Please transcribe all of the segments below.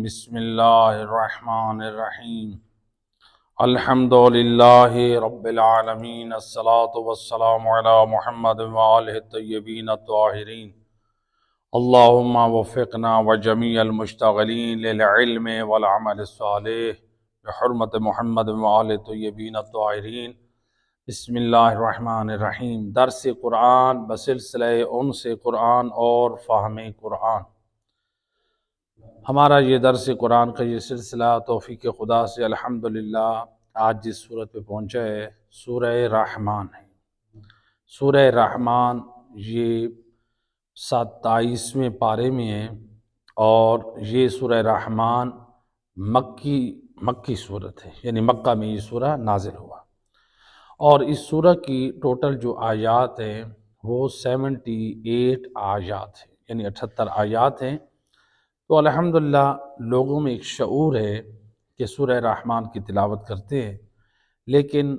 بسم اللہ الرحمن الرحیم الحمد للہ رب العالمین الصلاة والسلام علی محمد وآلہ الطیبین الطاہرین اللہم وفقنا وجمیع المشتغلین للعلم والعمل الصالح بحرمت محمد وآلہ الطیبین الطاہرین۔ بسم اللہ الرحمن الرحیم۔ درس قرآن بسلسلہ انس قرآن اور فہم قرآن۔ ہمارا یہ درس قرآن کا یہ سلسلہ توفیق خدا سے الحمدللہ آج جس صورت پہ پہنچا ہے سورہ رحمان ہے۔ سورہ رحمان یہ 27ویں پارے میں ہے اور یہ سورہ رحمان مکی صورت ہے، یعنی مکہ میں یہ سورہ نازل ہوا، اور اس سورہ کی ٹوٹل جو آیات ہیں وہ 78 آیات ہیں، یعنی 78 آیات ہیں۔ تو الحمدللہ لوگوں میں ایک شعور ہے کہ سورہ رحمان کی تلاوت کرتے ہیں، لیکن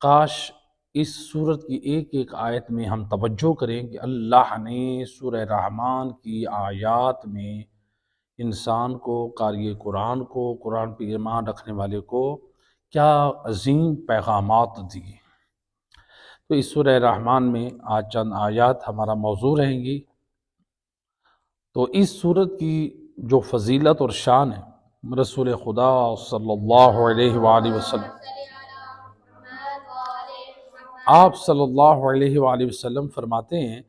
کاش اس سورت کی ایک ایک آیت میں ہم توجہ کریں کہ اللہ نے سورہ رحمان کی آیات میں انسان کو، قاری قرآن کو، قرآن پہ ایمان رکھنے والے کو کیا عظیم پیغامات دیے۔ تو اس سورہ رحمان میں آج چند آیات ہمارا موضوع رہیں گی۔ تو اس سورت کی جو فضیلت اور شان ہے، رسول خدا صلی اللہ علیہ وآلہ وسلم، آپ صلی اللہ علیہ وآلہ وسلم فرماتے ہیں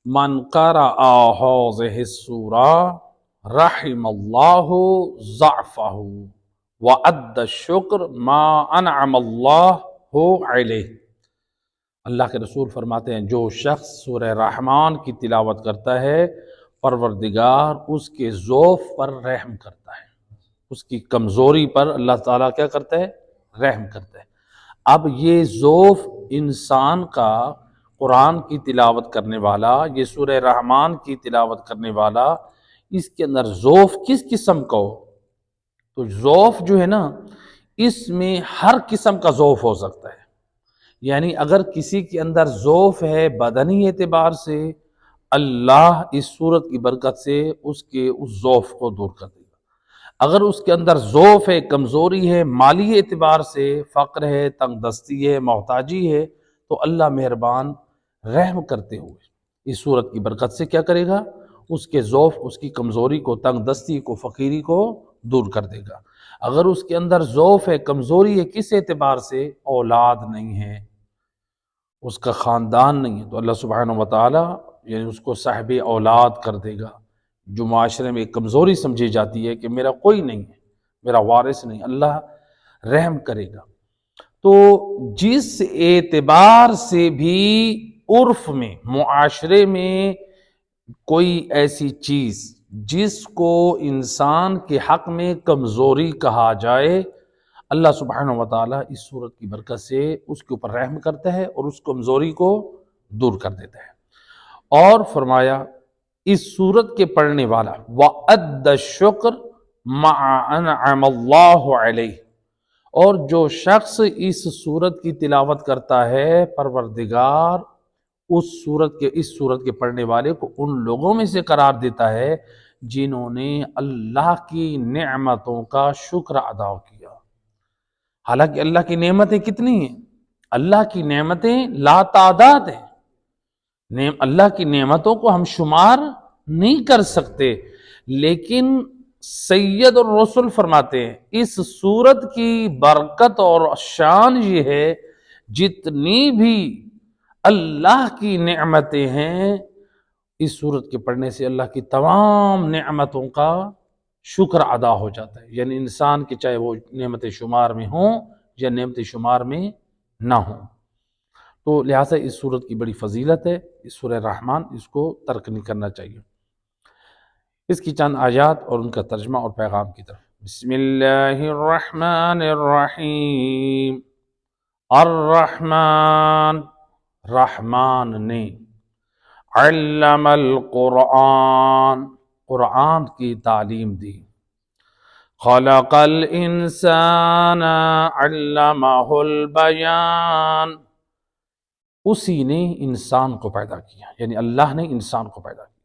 من قرأ هذه السورة رحم اللہ ضعفہ وأد الشکر ما انعم اللہ علیہ۔ اللہ کے رسول فرماتے ہیں جو شخص سورہ رحمان کی تلاوت کرتا ہے، پروردگار اس کے ضعف پر رحم کرتا ہے، اس کی کمزوری پر اللہ تعالیٰ کیا کرتا ہے؟ رحم کرتا ہے۔ اب یہ ضعف انسان کا قرآن کی تلاوت کرنے والا، یہ سورہ رحمان کی تلاوت کرنے والا، اس کے اندر ضعف کس قسم کا ہو؟ تو ضعف جو ہے نا، اس میں ہر قسم کا ضعف ہو سکتا ہے۔ یعنی اگر کسی کے اندر ضعف ہے بدنی اعتبار سے، اللہ اس صورت کی برکت سے اس کے اس ضعف کو دور کر دے گا۔ اگر اس کے اندر ضعف ہے، کمزوری ہے، مالی اعتبار سے فقر ہے، تنگ دستی ہے، محتاجی ہے، تو اللہ مہربان رحم کرتے ہوئے اس صورت کی برکت سے کیا کرے گا؟ اس کے ضعف، اس کی کمزوری کو، تنگ دستی کو، فقیری کو دور کر دے گا۔ اگر اس کے اندر ضعف ہے، کمزوری ہے، کس اعتبار سے؟ اولاد نہیں ہے، اس کا خاندان نہیں ہے، تو اللہ سبحانہ وتعالی یعنی اس کو صاحب اولاد کر دے گا، جو معاشرے میں ایک کمزوری سمجھی جاتی ہے کہ میرا کوئی نہیں ہے، میرا وارث نہیں، اللہ رحم کرے گا۔ تو جس اعتبار سے بھی عرف میں، معاشرے میں کوئی ایسی چیز جس کو انسان کے حق میں کمزوری کہا جائے، اللہ سبحانہ وتعالی اس صورت کی برکت سے اس کے اوپر رحم کرتا ہے اور اس کمزوری کو دور کر دیتا ہے۔ اور فرمایا اس صورت کے پڑھنے والا وَأَدَّ الشُّكْرَ مَعَ أَنْعَمَ اللَّهُ عَلَيْهِ، اور جو شخص اس صورت کی تلاوت کرتا ہے، پروردگار اس صورت کے پڑھنے والے کو ان لوگوں میں سے قرار دیتا ہے جنہوں نے اللہ کی نعمتوں کا شکر ادا کیا۔ حالانکہ اللہ کی نعمتیں کتنی ہیں؟ اللہ کی نعمتیں لا تعداد ہیں، اللہ کی نعمتوں کو ہم شمار نہیں کر سکتے، لیکن سید الرسل فرماتے ہیں اس سورت کی برکت اور شان یہ ہے جتنی بھی اللہ کی نعمتیں ہیں، اس سورت کے پڑھنے سے اللہ کی تمام نعمتوں کا شکر ادا ہو جاتا ہے۔ یعنی انسان کے چاہے وہ نعمت شمار میں ہوں یا نعمت شمار میں نہ ہوں۔ تو لہٰذا اس سورت کی بڑی فضیلت ہے، اس سورہ رحمان، اس کو ترک نہیں کرنا چاہیے۔ اس کی چند آیات اور ان کا ترجمہ اور پیغام کی طرف۔ بسم اللہ الرحمن الرحیم۔ الرحمن، رحمان نے، علم القرآن، قرآن کی تعلیم دی، خلق الانسان علمہ البیان، اسی نے انسان کو پیدا کیا، یعنی اللہ نے انسان کو پیدا کیا۔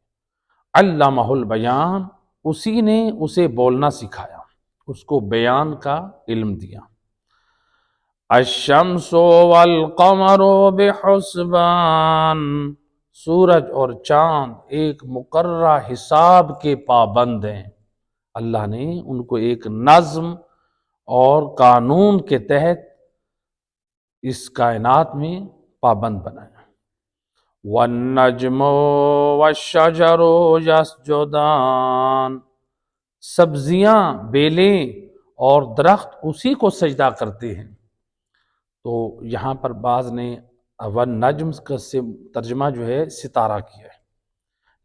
علمہ البیان، اسی نے اسے بولنا سکھایا، اس کو بیان کا علم دیا۔ الشمس والقمر بحسبان، سورج اور چاند ایک مقررہ حساب کے پابند ہیں، اللہ نے ان کو ایک نظم اور قانون کے تحت اس کائنات میں پابند بنایا۔ والنجم والشجر یسجدان، سبزیاں، بیلیں اور درخت اسی کو سجدہ کرتے ہیں۔ تو یہاں پر بعض نے والنجم کا سے ترجمہ جو ہے ستارہ کیا ہے،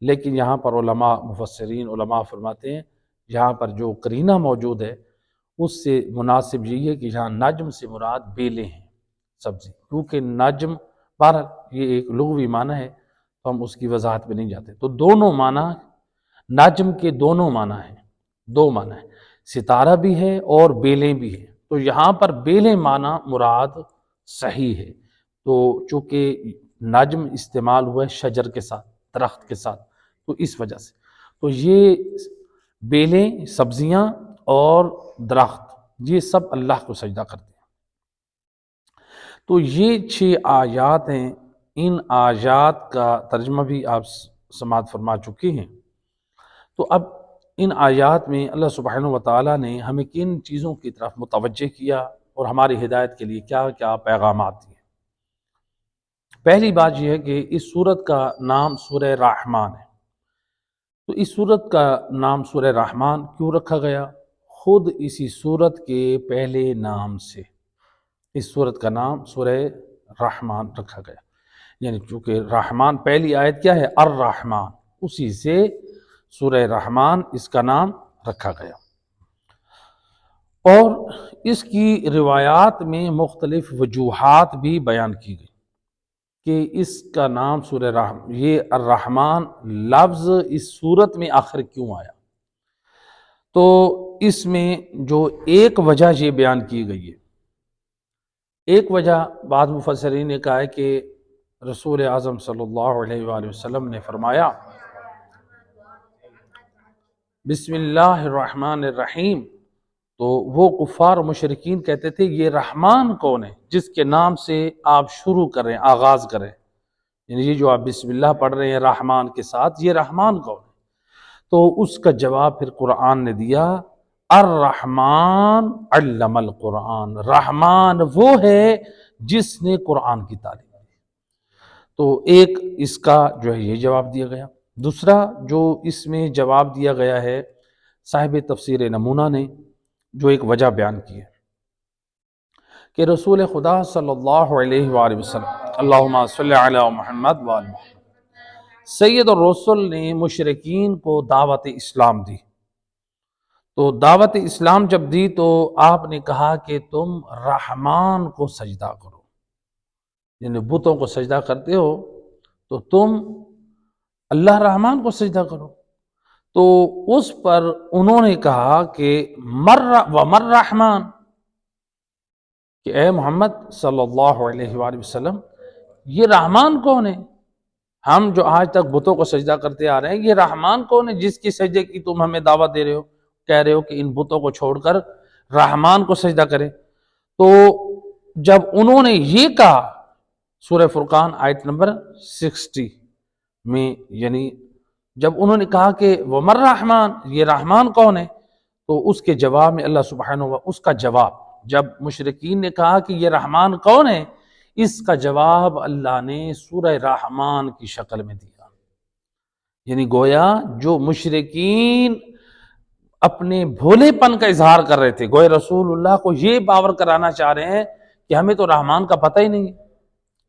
لیکن یہاں پر علماء مفسرین علماء فرماتے ہیں یہاں پر جو قرینہ موجود ہے اس سے مناسب یہی ہے کہ یہاں نجم سے مراد بیلیں ہیں، سبزی، کیونکہ نجم بہرحال یہ ایک لغوی معنی ہے تو ہم اس کی وضاحت میں نہیں جاتے۔ تو دونوں معنی، نجم کے دونوں معنی ہیں، دو معنی ہیں، ستارہ بھی ہے اور بیلیں بھی ہیں۔ تو یہاں پر بیلیں معنی مراد صحیح ہے، تو چونکہ نجم استعمال ہوا ہے شجر کے ساتھ، درخت کے ساتھ، تو اس وجہ سے تو یہ بیلیں، سبزیاں اور درخت یہ سب اللہ کو سجدہ کرتے ہیں۔ تو یہ 6 آیات ہیں، ان آیات کا ترجمہ بھی آپ سماعت فرما چکے ہیں۔ تو اب ان آیات میں اللہ سبحانہ وتعالیٰ نے ہمیں کن چیزوں کی طرف متوجہ کیا اور ہماری ہدایت کے لیے کیا کیا پیغامات دیے۔ پہلی بات یہ ہے کہ اس سورت کا نام سورہ رحمان ہے۔ تو اس سورت کا نام سورہ رحمان کیوں رکھا گیا؟ خود اسی سورت کے پہلے نام سے اس سورت کا نام سورہ رحمان رکھا گیا، یعنی چونکہ رحمان پہلی آیت کیا ہے؟ الرحمن، اسی سے سورہ رحمان اس کا نام رکھا گیا۔ اور اس کی روایات میں مختلف وجوہات بھی بیان کی گئی کہ اس کا نام سورہ رحمان، یہ الرحمن لفظ اس سورت میں آخر کیوں آیا۔ تو اس میں جو ایک وجہ یہ بیان کی گئی ہے، ایک وجہ بعض مفسرین نے کہا ہے کہ رسول اعظم صلی اللہ علیہ وآلہ وسلم نے فرمایا بسم اللہ الرحمن الرحیم، تو وہ کفار و مشرکین کہتے تھے یہ رحمان کون ہے جس کے نام سے آپ شروع کریں، آغاز کریں، یعنی یہ جو آپ بسم اللہ پڑھ رہے ہیں رحمان کے ساتھ، یہ رحمان کون ہے؟ تو اس کا جواب پھر قرآن نے دیا، الرحمن علم القرآن، رحمان وہ ہے جس نے قرآن کی تعلیم دی۔ تو ایک اس کا جو ہے یہ جواب دیا گیا۔ دوسرا جو اس میں جواب دیا گیا ہے، صاحب تفسیر نمونہ نے جو ایک وجہ بیان کی ہے کہ رسول خدا صلی اللہ علیہ وآلہ وسلم، اللہم صلی علی محمد وآل محمد، سید الرسل نے مشرکین کو دعوت اسلام دی۔ تو دعوت اسلام جب دی تو آپ نے کہا کہ تم رحمان کو سجدہ کرو، یعنی بتوں کو سجدہ کرتے ہو تو تم اللہ رحمان کو سجدہ کرو۔ تو اس پر انہوں نے کہا کہ ومر رحمان، کہ اے محمد صلی اللہ علیہ وآلہ وسلم یہ رحمان کون ہے؟ ہم جو آج تک بتوں کو سجدہ کرتے آ رہے ہیں، یہ رحمان کون ہے جس کی سجدے کی تم ہمیں دعوت دے رہے ہو، کہہ رہے ہو کہ ان بتوں کو چھوڑ کر رحمان کو سجدہ کریں۔ تو جب انہوں نے یہ کہا، سورہ فرقان آیت نمبر 60 میں، یعنی جب انہوں نے کہا کہ ومر رحمان، یہ رحمان کون ہے، تو اس کے جواب میں اللہ سبحانہ اس کا جواب، جب مشرکین نے کہا کہ یہ رحمان کون ہے، اس کا جواب اللہ نے سورہ رحمان کی شکل میں دیا۔ یعنی گویا جو مشرکین اپنے بھولے پن کا اظہار کر رہے تھے، گویا رسول اللہ کو یہ باور کرانا چاہ رہے ہیں کہ ہمیں تو رحمان کا پتہ ہی نہیں ہے،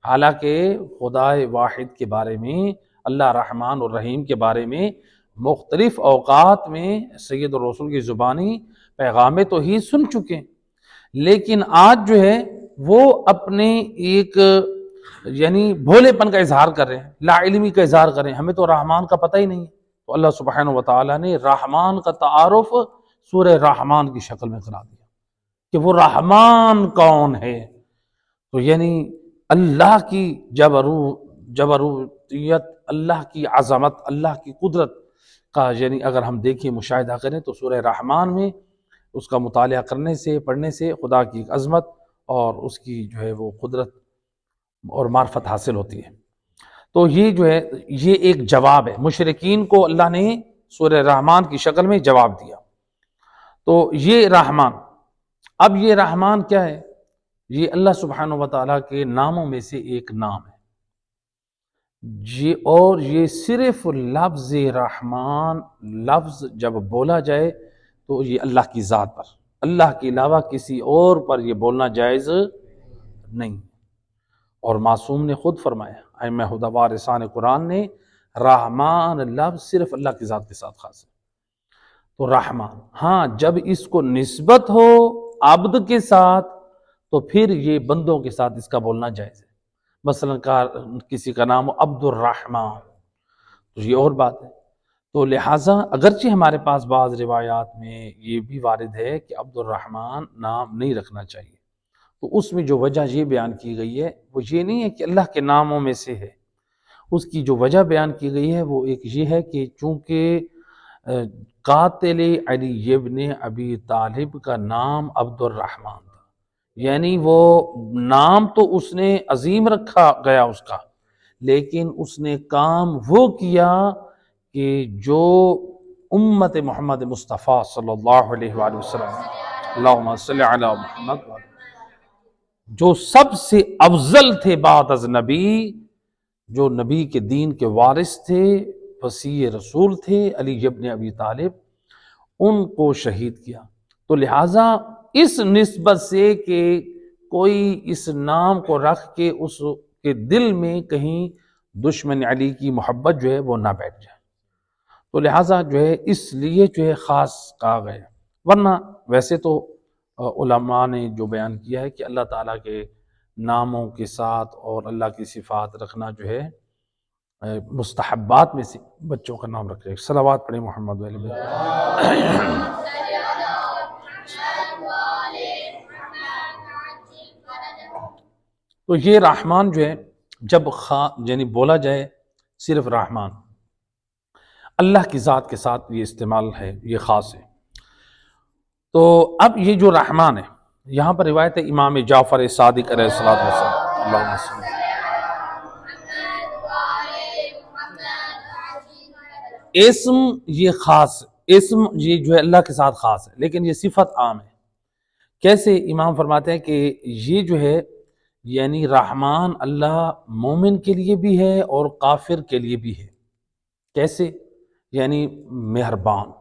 حالانکہ خدا واحد کے بارے میں، اللہ رحمان اور رحیم کے بارے میں مختلف اوقات میں سید الرسول کی زبانی پیغام توحید سن چکے ہیں، لیکن آج جو ہے وہ اپنے ایک یعنی بھولے پن کا اظہار کر رہے ہیں، لا علمی کا اظہار کر رہے ہیں، ہمیں تو رحمان کا پتہ ہی نہیں ہے۔ تو اللہ سبحانہ وتعالیٰ نے رحمان کا تعارف سورہ رحمان کی شکل میں کرا دیا کہ وہ رحمان کون ہے۔ تو یعنی اللہ کی جبروتیت، اللہ کی عظمت، اللہ کی قدرت کا یعنی اگر ہم دیکھیں مشاہدہ کریں تو سورہ رحمان میں اس کا مطالعہ کرنے سے پڑھنے سے خدا کی عظمت اور اس کی جو ہے وہ قدرت اور معرفت حاصل ہوتی ہے۔ تو یہ جو ہے یہ ایک جواب ہے، مشرکین کو اللہ نے سورہ رحمان کی شکل میں جواب دیا۔ تو یہ رحمان، اب یہ رحمان کیا ہے؟ یہ اللہ سبحانہ و تعالیٰ کے ناموں میں سے ایک نام ہے جی، اور یہ صرف لفظ رحمان لفظ جب بولا جائے تو یہ اللہ کی ذات پر، اللہ کے علاوہ کسی اور پر یہ بولنا جائز نہیں۔ اور معصوم نے خود فرمایا، ائمہ ہدی وارثان قرآن نے، رحمان لفظ صرف اللہ کی ذات کے ساتھ خاص ہے۔ تو رحمان، ہاں جب اس کو نسبت ہو عبد کے ساتھ تو پھر یہ بندوں کے ساتھ اس کا بولنا جائز ہے۔ مثلا کسی کا نام ہو عبد الرحمن تو یہ اور بات ہے۔ تو لہٰذا اگرچہ ہمارے پاس بعض روایات میں یہ بھی وارد ہے کہ عبد الرحمن نام نہیں رکھنا چاہیے، تو اس میں جو وجہ یہ بیان کی گئی ہے وہ یہ نہیں ہے کہ اللہ کے ناموں میں سے ہے، اس کی جو وجہ بیان کی گئی ہے وہ ایک یہ ہے کہ چونکہ قاتل علی ابن ابی طالب کا نام عبد الرحمن تھا، یعنی وہ نام تو اس نے عظیم رکھا گیا اس کا، لیکن اس نے کام وہ کیا کہ جو امت محمد مصطفیٰ صلی اللہ علیہ وآلہ وسلم، اللہم صلی علی محمد، جو سب سے افضل تھے بعد از نبی، جو نبی کے دین کے وارث تھے، وصی رسول تھے، علی ابن ابی طالب، ان کو شہید کیا۔ تو لہٰذا اس نسبت سے کہ کوئی اس نام کو رکھ کے اس کے دل میں کہیں دشمن علی کی محبت جو ہے وہ نہ بیٹھ جائے، تو لہٰذا جو ہے اس لیے جو ہے خاص کہا گیا۔ ورنہ ویسے تو علماء نے جو بیان کیا ہے کہ اللہ تعالیٰ کے ناموں کے ساتھ اور اللہ کی صفات رکھنا جو ہے مستحبات میں سے بچوں کا نام رکھے۔ صلوات پڑھیں محمد علیہ وسلم۔ تو یہ رحمان جو ہے جب یعنی بولا جائے صرف رحمان، اللہ کی ذات کے ساتھ یہ استعمال ہے، یہ خاص ہے۔ تو اب یہ جو رحمان ہے، یہاں پر روایت ہے امام جعفر صادق علیہ السلام، اللہم صلی، اسم یہ خاص، اسم یہ جو ہے اللہ کے ساتھ خاص ہے، لیکن یہ صفت عام ہے۔ کیسے؟ امام فرماتے ہیں کہ یہ جو ہے یعنی رحمان اللہ مومن کے لیے بھی ہے اور کافر کے لیے بھی ہے۔ کیسے؟ یعنی مہربان۔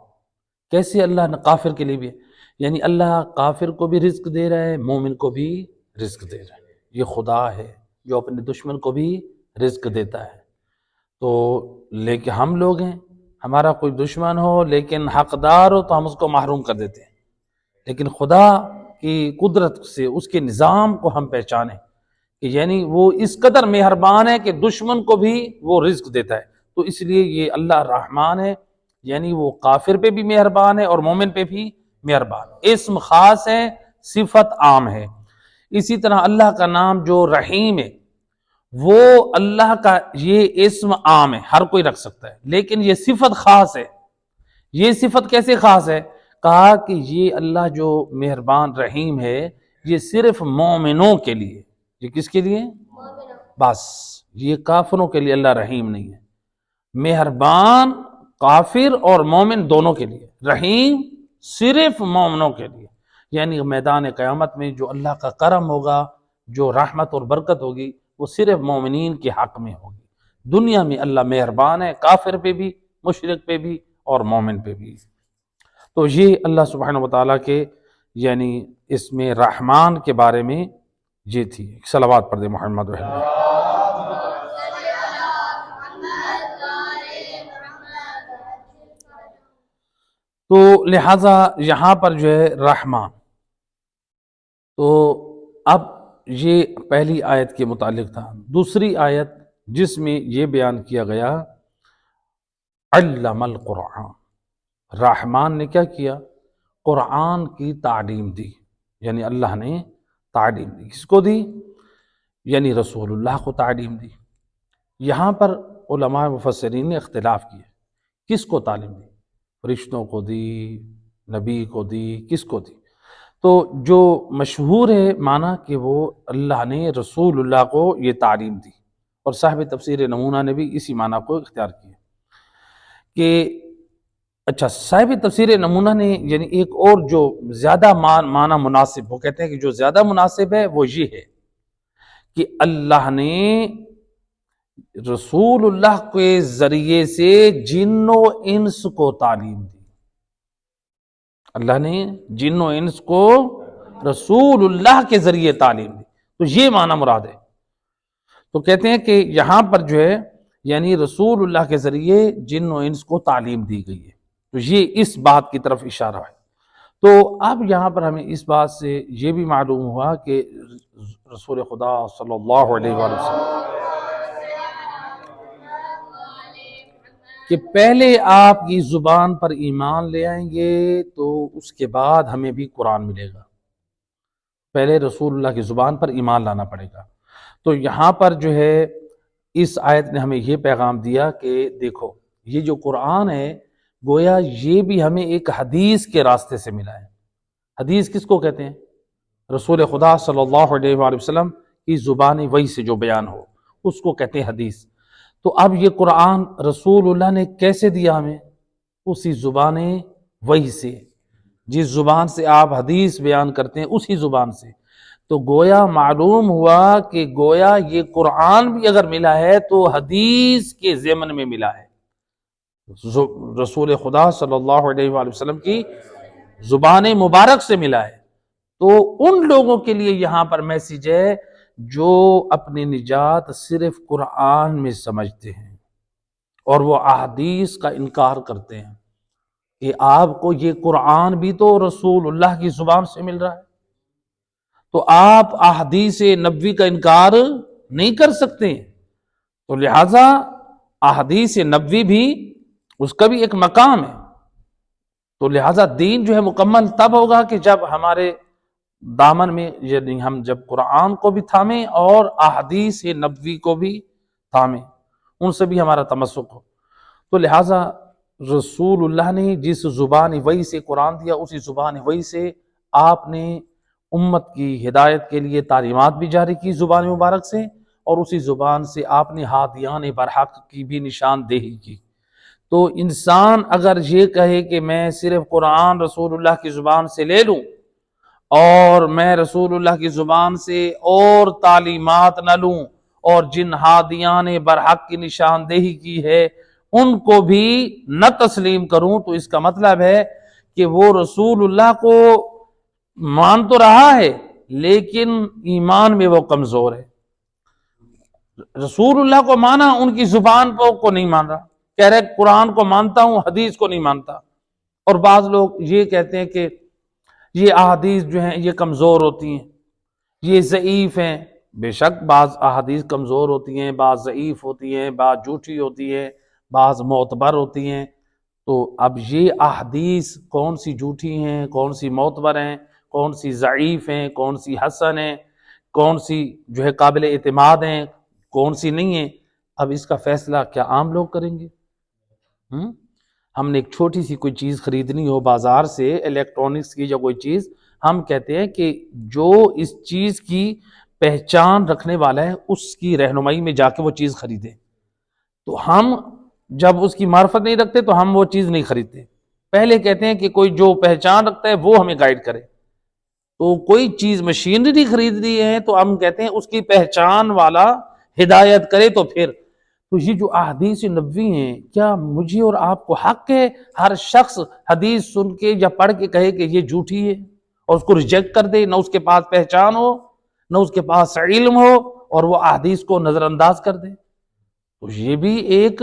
کیسے اللہ کافر کے لیے بھی ہے؟ یعنی اللہ کافر کو بھی رزق دے رہا ہے، مومن کو بھی رزق دے رہا ہے۔ یہ خدا ہے جو اپنے دشمن کو بھی رزق دیتا ہے۔ تو لیکن ہم لوگ ہیں، ہمارا کوئی دشمن ہو لیکن حقدار ہو تو ہم اس کو محروم کر دیتے ہیں، لیکن خدا کی قدرت سے اس کے نظام کو ہم پہچانیں کہ یعنی وہ اس قدر مہربان ہے کہ دشمن کو بھی وہ رزق دیتا ہے۔ تو اس لیے یہ اللہ رحمان ہے، یعنی وہ کافر پہ بھی مہربان ہے اور مومن پہ بھی مہربان۔ اسم خاص ہے، صفت عام ہے۔ اسی طرح اللہ کا نام جو رحیم ہے، وہ اللہ کا یہ اسم عام ہے، ہر کوئی رکھ سکتا ہے، لیکن یہ صفت خاص ہے۔ یہ صفت کیسے خاص ہے؟ کہا کہ یہ اللہ جو مہربان رحیم ہے یہ صرف مومنوں کے لیے۔ یہ کس کے لیے؟ بس، یہ کافروں کے لیے اللہ رحیم نہیں ہے۔ مہربان کافر اور مومن دونوں کے لیے، رحیم صرف مومنوں کے لیے۔ یعنی میدان قیامت میں جو اللہ کا کرم ہوگا، جو رحمت اور برکت ہوگی، وہ صرف مومنین کے حق میں ہوگی۔ دنیا میں اللہ مہربان ہے، کافر پہ بھی، مشرک پہ بھی اور مومن پہ بھی۔ تو یہ اللہ سبحانہ وتعالیٰ کے یعنی اس میں رحمان کے بارے میں یہ تھی۔ صلوات پڑھ دے محمد وحید۔ تو لہٰذا یہاں پر جو ہے رحمان، تو اب یہ پہلی آیت کے متعلق تھا۔ دوسری آیت جس میں یہ بیان کیا گیا، علم القرآن، رحمان نے کیا کیا؟ قرآن کی تعلیم دی، یعنی اللہ نے تعلیم دی۔ کس کو دی؟ یعنی رسول اللہ کو تعلیم دی۔ یہاں پر علماء مفسرین نے اختلاف کیا کس کو تعلیم دی؟ فرشتوں کو دی، نبی کو دی، کس کو دی؟ تو جو مشہور ہے معنی کہ وہ اللہ نے رسول اللہ کو یہ تعلیم دی، اور صاحب تفسیر نمونہ نے بھی اسی معنی کو اختیار کیا کہ اچھا صاحب تفسیر نمونہ نے یعنی ایک اور جو زیادہ معنی مناسب، وہ کہتے ہیں کہ جو زیادہ مناسب ہے وہ یہ ہے کہ اللہ نے رسول اللہ کے ذریعے سے جن و انس کو تعلیم دی۔ اللہ نے جن و انس کو رسول اللہ کے ذریعے تعلیم دی، تو یہ معنی مراد ہے۔ تو کہتے ہیں کہ یہاں پر جو ہے یعنی رسول اللہ کے ذریعے جن و انس کو تعلیم دی گئی ہے، تو یہ اس بات کی طرف اشارہ ہے۔ تو اب یہاں پر ہمیں اس بات سے یہ بھی معلوم ہوا کہ رسول خدا صلی اللہ علیہ وآلہ وسلم کہ پہلے آپ کی زبان پر ایمان لے آئیں گے تو اس کے بعد ہمیں بھی قرآن ملے گا۔ پہلے رسول اللہ کی زبان پر ایمان لانا پڑے گا۔ تو یہاں پر جو ہے اس آیت نے ہمیں یہ پیغام دیا کہ دیکھو یہ جو قرآن ہے گویا یہ بھی ہمیں ایک حدیث کے راستے سے ملا ہے۔ حدیث کس کو کہتے ہیں؟ رسول خدا صلی اللہ علیہ وآلہ وسلم کی زبان وحی سے جو بیان ہو اس کو کہتے ہیں حدیث۔ تو اب یہ قرآن رسول اللہ نے کیسے دیا ہمیں؟ اسی زبان وحی سے، جس زبان سے آپ حدیث بیان کرتے ہیں اسی زبان سے۔ تو گویا معلوم ہوا کہ گویا یہ قرآن بھی اگر ملا ہے تو حدیث کے ضمن میں ملا ہے، رسول خدا صلی اللہ علیہ وآلہ وسلم کی زبان مبارک سے ملا ہے۔ تو ان لوگوں کے لیے یہاں پر میسیج ہے جو اپنی نجات صرف قرآن میں سمجھتے ہیں اور وہ احادیث کا انکار کرتے ہیں کہ آپ کو یہ قرآن بھی تو رسول اللہ کی زبان سے مل رہا ہے، تو آپ احادیث نبوی کا انکار نہیں کر سکتے۔ تو لہٰذا احادیث نبوی بھی اس کا بھی ایک مقام ہے۔ تو لہٰذا دین جو ہے مکمل تب ہوگا کہ جب ہمارے دامن میں یعنی ہم جب قرآن کو بھی تھامیں اور احادیث نبوی کو بھی تھامیں، ان سے بھی ہمارا تمسک ہو۔ تو لہٰذا رسول اللہ نے جس زبان وحی سے قرآن دیا اسی زبان وحی سے آپ نے امت کی ہدایت کے لیے تعلیمات بھی جاری کی زبان مبارک سے، اور اسی زبان سے آپ نے ہادیان برحق کی بھی نشاندہی کی۔ تو انسان اگر یہ کہے کہ میں صرف قرآن رسول اللہ کی زبان سے لے لوں اور میں رسول اللہ کی زبان سے اور تعلیمات نہ لوں اور جن ہادیان برحق کی نشاندہی کی ہے ان کو بھی نہ تسلیم کروں، تو اس کا مطلب ہے کہ وہ رسول اللہ کو مان تو رہا ہے لیکن ایمان میں وہ کمزور ہے۔ رسول اللہ کو مانا، ان کی زبان کو نہیں مان رہا، کہہ رہے قرآن کو مانتا ہوں حدیث کو نہیں مانتا۔ اور بعض لوگ یہ کہتے ہیں کہ یہ احادیث جو ہیں یہ کمزور ہوتی ہیں، یہ ضعیف ہیں۔ بے شک بعض احادیث کمزور ہوتی ہیں، بعض ضعیف ہوتی ہیں، بعض جھوٹی ہوتی ہیں، بعض معتبر ہوتی ہیں۔ تو اب یہ احادیث کون سی جھوٹی ہیں، کون سی معتبر ہیں، کون سی ضعیف ہیں، کون سی حسن ہیں، کون سی جو ہے قابل اعتماد ہیں، کون سی نہیں ہیں، اب اس کا فیصلہ کیا عام لوگ کریں گے؟ ہم نے ایک چھوٹی سی کوئی چیز خریدنی ہو بازار سے، الیکٹرانکس کی یا کوئی چیز، ہم کہتے ہیں کہ جو اس چیز کی پہچان رکھنے والا ہے اس کی رہنمائی میں جا کے وہ چیز خریدیں۔ تو ہم جب اس کی معرفت نہیں رکھتے تو ہم وہ چیز نہیں خریدتے، پہلے کہتے ہیں کہ کوئی جو پہچان رکھتا ہے وہ ہمیں گائیڈ کرے۔ تو کوئی چیز مشینری خریدنی ہے تو ہم کہتے ہیں اس کی پہچان والا ہدایت کرے تو پھر۔ تو یہ جو احادیث نبوی ہیں، کیا مجھے اور آپ کو حق ہے ہر شخص حدیث سن کے یا پڑھ کے کہے کہ یہ جھوٹی ہے اور اس کو ریجیکٹ کر دے؟ نہ اس کے پاس پہچان ہو، نہ اس کے پاس علم ہو، اور وہ احادیث کو نظر انداز کر دے۔ تو یہ بھی ایک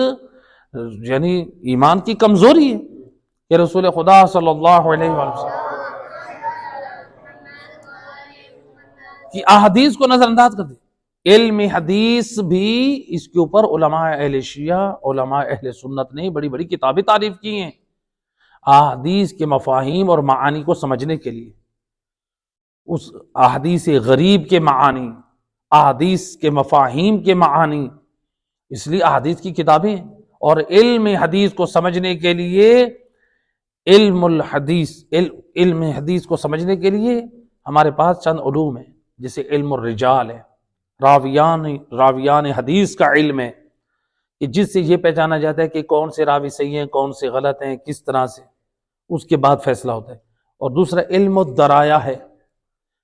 یعنی ایمان کی کمزوری ہے کہ رسول خدا صلی اللہ علیہ وسلم کی احادیث کو نظر انداز کر دے۔ علم حدیث بھی اس کے اوپر علماء اہل شیعہ، علماء اہل سنت نے بڑی بڑی کتابیں تعریف کی ہیں احادیث کے مفاہیم اور معانی کو سمجھنے کے لیے۔ اس احادیث غریب کے معانی، احادیث کے مفاہیم کے معانی، اس لیے احادیث کی کتابیں ہیں۔ اور علم حدیث کو سمجھنے کے لیے علم حدیث کو سمجھنے کے لیے ہمارے پاس چند علوم ہیں، جیسے علم الرجال ہے، راویان حدیث کا علم ہے کہ جس سے یہ پہچانا جاتا ہے کہ کون سے راوی صحیح ہیں، کون سے غلط ہیں، کس طرح سے، اس کے بعد فیصلہ ہوتا ہے۔ اور دوسرا علم الدرایا ہے،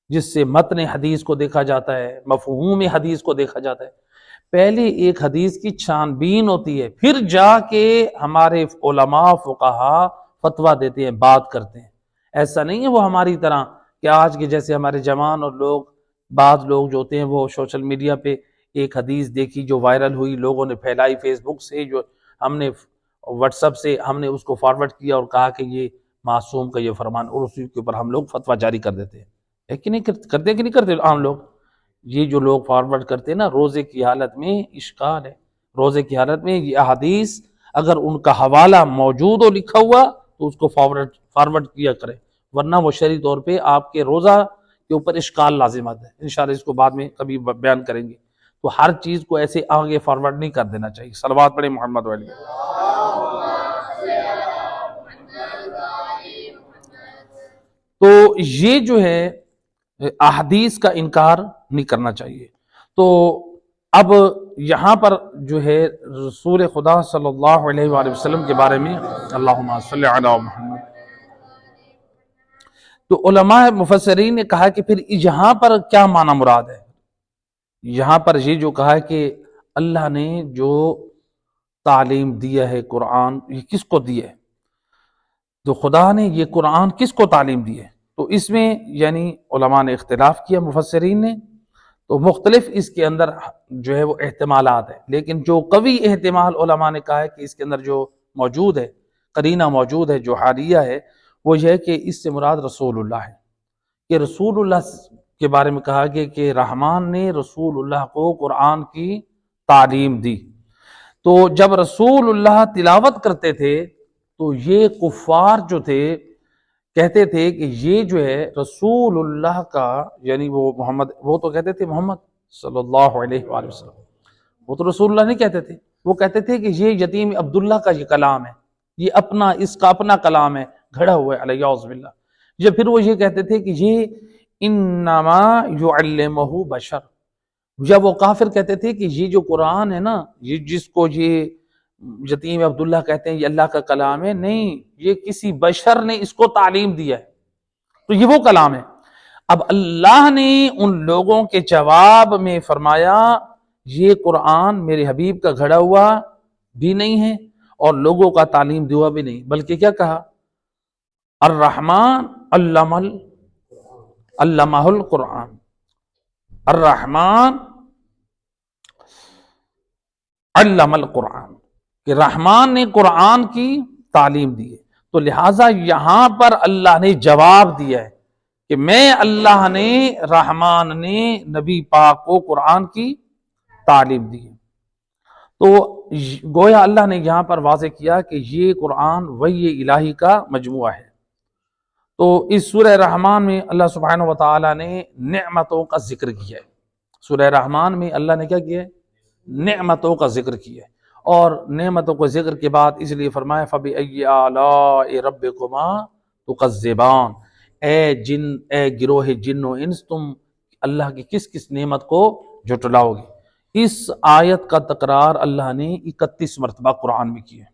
جس سے متن حدیث کو دیکھا جاتا ہے، مفہوم حدیث کو دیکھا جاتا ہے۔ پہلے ایک حدیث کی چھان بین ہوتی ہے، پھر جا کے ہمارے علماء فقہا فتویٰ دیتے ہیں، بات کرتے ہیں۔ ایسا نہیں ہے وہ ہماری طرح کہ آج کے جیسے ہمارے جوان اور بعض لوگ جو ہوتے ہیں وہ سوشل میڈیا پہ ایک حدیث دیکھی جو وائرل ہوئی، لوگوں نے پھیلائی، فیس بک سے، جو ہم نے واٹس ایپ سے ہم نے اس کو فارورڈ کیا اور کہا کہ یہ معصوم کا یہ فرمان، اور اسی کے اوپر ہم لوگ فتویٰ جاری کر دیتے ہیں۔ ہے کہ نہیں کرتے کہ نہیں کرتے عام لوگ؟ یہ جو لوگ فارورڈ کرتے ہیں نا، روزے کی حالت میں اشکال ہے۔ روزے کی حالت میں یہ احادیث اگر ان کا حوالہ موجود ہو لکھا ہوا تو اس کو فارورڈ کیا کرے، ورنہ وہ شرعی طور پہ آپ کے روزہ کے اوپر اشکال لازمات ہے۔ انشاءاللہ اس کو بعد میں کبھی بیان کریں گے۔ تو ہر چیز کو ایسے آگے فارورڈ نہیں کر دینا چاہیے۔ صلوات پڑھیں محمد علیہ۔ تو یہ جو ہے احادیث کا انکار نہیں کرنا چاہیے۔ تو اب یہاں پر جو ہے رسول خدا صلی اللہ علیہ وآلہ وسلم کے بارے میں، اللہم صلی علی محمد، تو علماء مفسرین نے کہا کہ پھر یہاں پر کیا معنی مراد ہے؟ یہاں پر یہ جو کہا ہے کہ اللہ نے جو تعلیم دیا ہے قرآن، یہ کس کو دی ہے؟ تو خدا نے یہ قرآن کس کو تعلیم دی ہے؟ تو اس میں یعنی علماء نے اختلاف کیا، مفسرین نے، تو مختلف اس کے اندر جو ہے وہ احتمالات ہیں، لیکن جو قوی احتمال علماء نے کہا ہے کہ اس کے اندر جو موجود ہے، قرینہ موجود ہے، جو حالیہ ہے، وہ یہ ہے کہ اس سے مراد رسول اللہ ہے، کہ رسول اللہ کے بارے میں کہا گیا کہ رحمان نے رسول اللہ کو قرآن کی تعلیم دی۔ تو جب رسول اللہ تلاوت کرتے تھے تو یہ کفار جو تھے کہتے تھے کہ یہ جو ہے رسول اللہ کا، یعنی وہ محمد، وہ تو کہتے تھے محمد صلی اللہ علیہ وآلہ وسلم، وہ تو رسول اللہ نہیں کہتے تھے، وہ کہتے تھے کہ یہ یتیم عبداللہ کا یہ کلام ہے، یہ اس کا اپنا کلام ہے، گھڑا ہوا ہے، علیہ باللہ۔ یا پھر وہ یہ کہتے تھے کہ یہ انما یعلمہ بشر، یا وہ کافر کہتے تھے کہ یہ جو قرآن ہے نا، یہ جس کو یہ یتیم عبداللہ کہتے ہیں یہ اللہ کا کلام ہے، نہیں، یہ کسی بشر نے اس کو تعلیم دیا ہے، تو یہ وہ کلام ہے۔ اب اللہ نے ان لوگوں کے جواب میں فرمایا یہ قرآن میرے حبیب کا گھڑا ہوا بھی نہیں ہے اور لوگوں کا تعلیم دیا بھی نہیں، بلکہ کیا کہا؟ الرحمن علمہ القرآن، الرحمن علم القرآن، کہ رحمان نے قرآن کی تعلیم دی ہے۔ تو لہٰذا یہاں پر اللہ نے جواب دیا ہے کہ میں اللہ نے، رحمان نے نبی پاک کو قرآن کی تعلیم دی ہے۔ تو گویا اللہ نے یہاں پر واضح کیا کہ یہ قرآن وحی الہی کا مجموعہ ہے۔ تو اس سورہ رحمان میں اللہ سبحانہ وتعالی نے نعمتوں کا ذکر کیا ہے۔ سورہ رحمان میں اللہ نے کیا کیا ہے؟ نعمتوں کا ذکر کیا ہے، اور نعمتوں کو ذکر کے بعد اس لیے فرمایا فَبِأَيِّ آلَاءِ رَبِّكُمَا تُكَذِّبَانِ، اے گروہ جن و انس، تم اللہ کی کس کس نعمت کو جھٹلاؤ گے؟ اس آیت کا تکرار اللہ نے 31 مرتبہ قرآن میں کیا ہے۔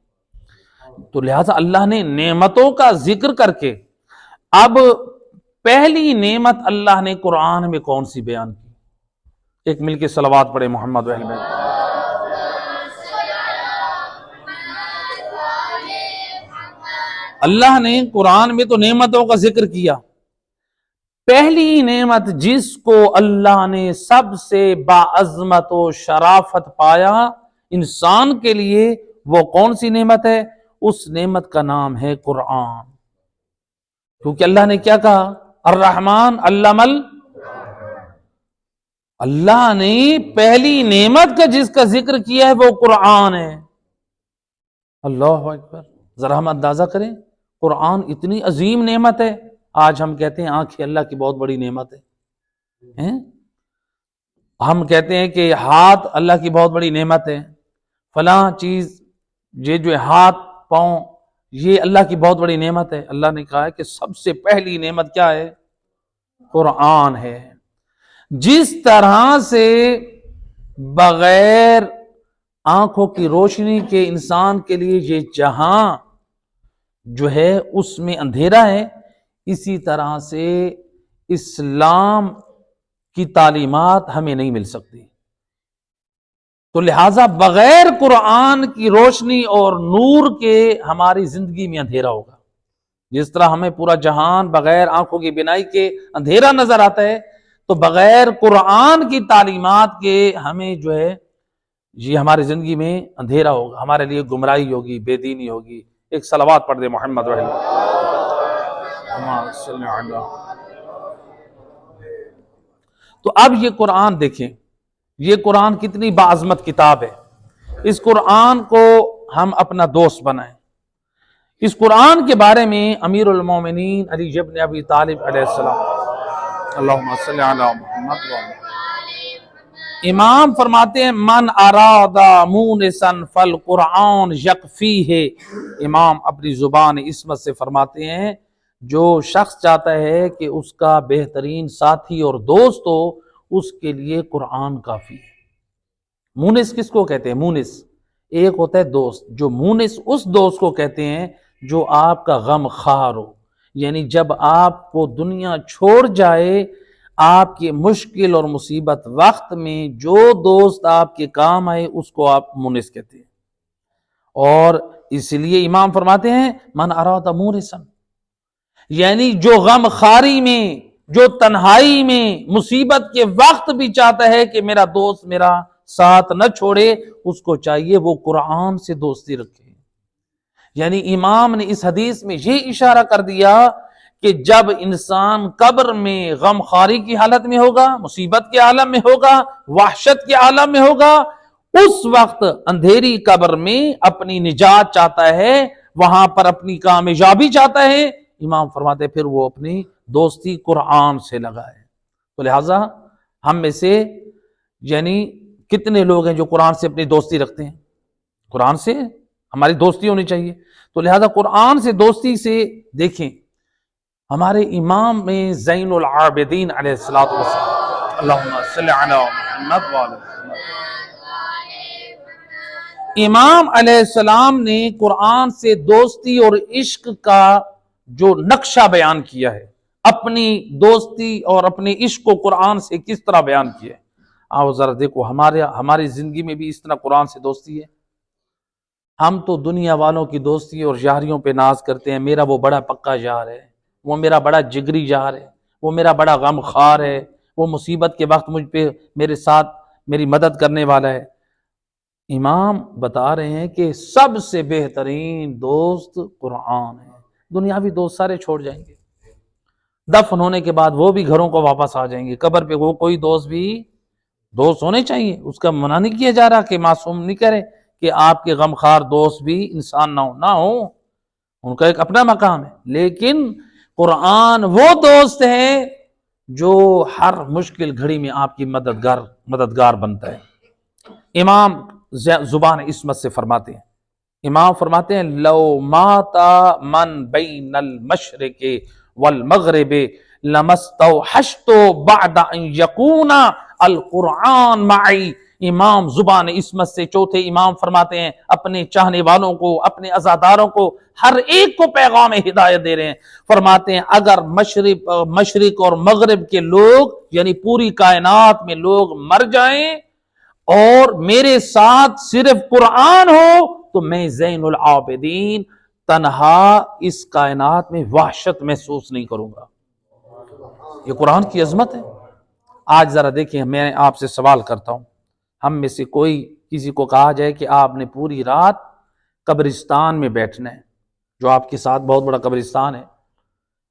تو لہٰذا اللہ نے نعمتوں کا ذکر کر کے اب پہلی نعمت اللہ نے قرآن میں کون سی بیان کی؟ ایک مل کے صلوات پڑھے محمد و اہل بیت۔ اللہ نے قرآن میں تو نعمتوں کا ذکر کیا، پہلی نعمت جس کو اللہ نے سب سے باعظمت و شرافت پایا انسان کے لیے، وہ کون سی نعمت ہے؟ اس نعمت کا نام ہے قرآن، کیونکہ اللہ نے کیا کہا؟ الرحمن علم اللہ نے پہلی نعمت کا جس کا ذکر کیا ہے وہ قرآن ہے۔ اللہ اکبر، ذرا ہم اندازہ کریں، قرآن اتنی عظیم نعمت ہے۔ آج ہم کہتے ہیں آنکھیں اللہ کی بہت بڑی نعمت ہے، ہم کہتے ہیں کہ ہاتھ اللہ کی بہت بڑی نعمت ہے، فلاں چیز یہ جو ہاتھ پاؤں، یہ اللہ کی بہت بڑی نعمت ہے۔ اللہ نے کہا ہے کہ سب سے پہلی نعمت کیا ہے؟ قرآن ہے۔ جس طرح سے بغیر آنکھوں کی روشنی کے انسان کے لیے یہ جہاں جو ہے اس میں اندھیرا ہے، اسی طرح سے اسلام کی تعلیمات ہمیں نہیں مل سکتی۔ تو لہٰذا بغیر قرآن کی روشنی اور نور کے ہماری زندگی میں اندھیرا ہوگا۔ جس طرح ہمیں پورا جہان بغیر آنکھوں کی بینائی کے اندھیرا نظر آتا ہے، تو بغیر قرآن کی تعلیمات کے ہمیں جو ہے یہ ہماری زندگی میں اندھیرا ہوگا، ہمارے لیے گمراہی ہوگی، بے دینی ہوگی۔ ایک صلوات پڑھ دے محمد صلی اللہ علیہ۔ تو اب یہ قرآن دیکھیں، یہ قرآن کتنی باعظمت کتاب ہے۔ اس قرآن کو ہم اپنا دوست بنائیں۔ اس قرآن کے بارے میں امیر المومنین علی بن ابی طالب علیہ السلام، اللہم صلی علی محمد امام فرماتے ہیں من اراد مونسا فالقرآن یکفیہ۔ امام اپنی زبان عصمت سے فرماتے ہیں جو شخص چاہتا ہے کہ اس کا بہترین ساتھی اور دوست ہو، اس کے لیے قرآن کافی ہے۔ مونس کس کو کہتے ہیں؟ مونس ایک ہوتا ہے دوست، جو مونس اس دوست کو کہتے ہیں جو آپ کا غم خوار ہو، یعنی جب آپ کو دنیا چھوڑ جائے، آپ کے مشکل اور مصیبت وقت میں جو دوست آپ کے کام آئے اس کو آپ مونس کہتے ہیں۔ اور اس لیے امام فرماتے ہیں من اراد مونسا، یعنی جو غم خاری میں، جو تنہائی میں، مصیبت کے وقت بھی چاہتا ہے کہ میرا دوست میرا ساتھ نہ چھوڑے، اس کو چاہیے وہ قرآن سے دوستی رکھے۔ یعنی امام نے اس حدیث میں یہ اشارہ کر دیا کہ جب انسان قبر میں غم خاری کی حالت میں ہوگا، مصیبت کے عالم میں ہوگا، وحشت کے عالم میں ہوگا، اس وقت اندھیری قبر میں اپنی نجات چاہتا ہے، وہاں پر اپنی کامیابی چاہتا ہے، امام فرماتے پھر وہ اپنی دوستی قرآن سے لگائے۔ تو لہٰذا ہم میں سے یعنی کتنے لوگ ہیں جو قرآن سے اپنی دوستی رکھتے ہیں؟ قرآن سے ہماری دوستی ہونی چاہیے۔ تو لہٰذا قرآن سے دوستی سے دیکھیں، ہمارے امام میں زین العابدین علیہ الصلوۃ والسلام، اللہم صلی علی محمد وعلی محمد، امام علیہ السلام نے قرآن سے دوستی اور عشق کا جو نقشہ بیان کیا ہے، اپنی دوستی اور اپنے عشق کو قرآن سے کس طرح بیان کیا ہے۔ آؤ ذرا دیکھو ہماری زندگی میں بھی اس طرح قرآن سے دوستی ہے۔ ہم تو دنیا والوں کی دوستی اور یاریوں پہ ناز کرتے ہیں، میرا وہ بڑا پکا یار ہے، وہ میرا بڑا جگری یار ہے، وہ میرا بڑا غم خوار ہے، وہ مصیبت کے وقت مجھ پہ میرے ساتھ میری مدد کرنے والا ہے۔ امام بتا رہے ہیں کہ سب سے بہترین دوست قرآن ہے۔ دنیاوی دوست سارے چھوڑ جائیں گے، دفن ہونے کے بعد وہ بھی گھروں کو واپس آ جائیں گے، قبر پہ وہ کوئی دوست بھی دوست ہونے چاہیے، اس کا منع نہیں کیا جا رہا کہ معصوم نہیں کرے کہ آپ کے غمخوار دوست بھی انسان نہ ہو، ان کا ایک اپنا مقام ہے، لیکن قرآن وہ دوست ہے جو ہر مشکل گھڑی میں آپ کی مددگار بنتا ہے۔ امام زبان عصمت سے فرماتے ہیں، امام فرماتے ہیں لو مات من بین المشرق والمغرب لمستوحشت بعد ان یکون القرآن معی۔ امام زبان عصمت سے چوتھے امام فرماتے ہیں، اپنے چاہنے والوں کو، اپنے عزاداروں کو، ہر ایک کو پیغام ہدایت دے رہے ہیں، فرماتے ہیں اگر مشرق اور مغرب کے لوگ یعنی پوری کائنات میں لوگ مر جائیں اور میرے ساتھ صرف قرآن ہو تو میں زین العابدین تنہا اس کائنات میں وحشت محسوس نہیں کروں گا۔ یہ قرآن کی عظمت ہے۔ آج ذرا دیکھیں، میں آپ سے سوال کرتا ہوں، ہم میں سے کسی کو کہا جائے کہ آپ نے پوری رات قبرستان میں بیٹھنا ہے، جو آپ کے ساتھ بہت بڑا قبرستان ہے،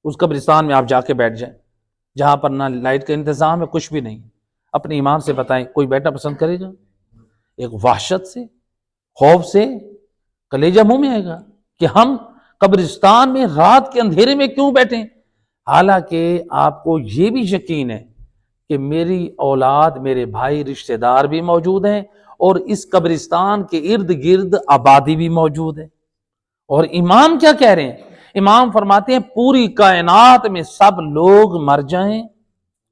اس قبرستان میں آپ جا کے بیٹھ جائیں جہاں پر نہ لائٹ کا انتظام ہے، کچھ بھی نہیں، اپنے ایمان سے بتائیں کوئی بیٹھنا پسند کرے گا؟ ایک وحشت سے، خوف سے کلیجہ منہ میں آئے گا کہ ہم قبرستان میں رات کے اندھیرے میں کیوں بیٹھیں؟ حالانکہ آپ کو یہ بھی یقین ہے کہ میری اولاد، میرے بھائی، رشتہ دار بھی موجود ہیں اور اس قبرستان کے ارد گرد آبادی بھی موجود ہے۔ اور امام کیا کہہ رہے ہیں؟ امام فرماتے ہیں پوری کائنات میں سب لوگ مر جائیں،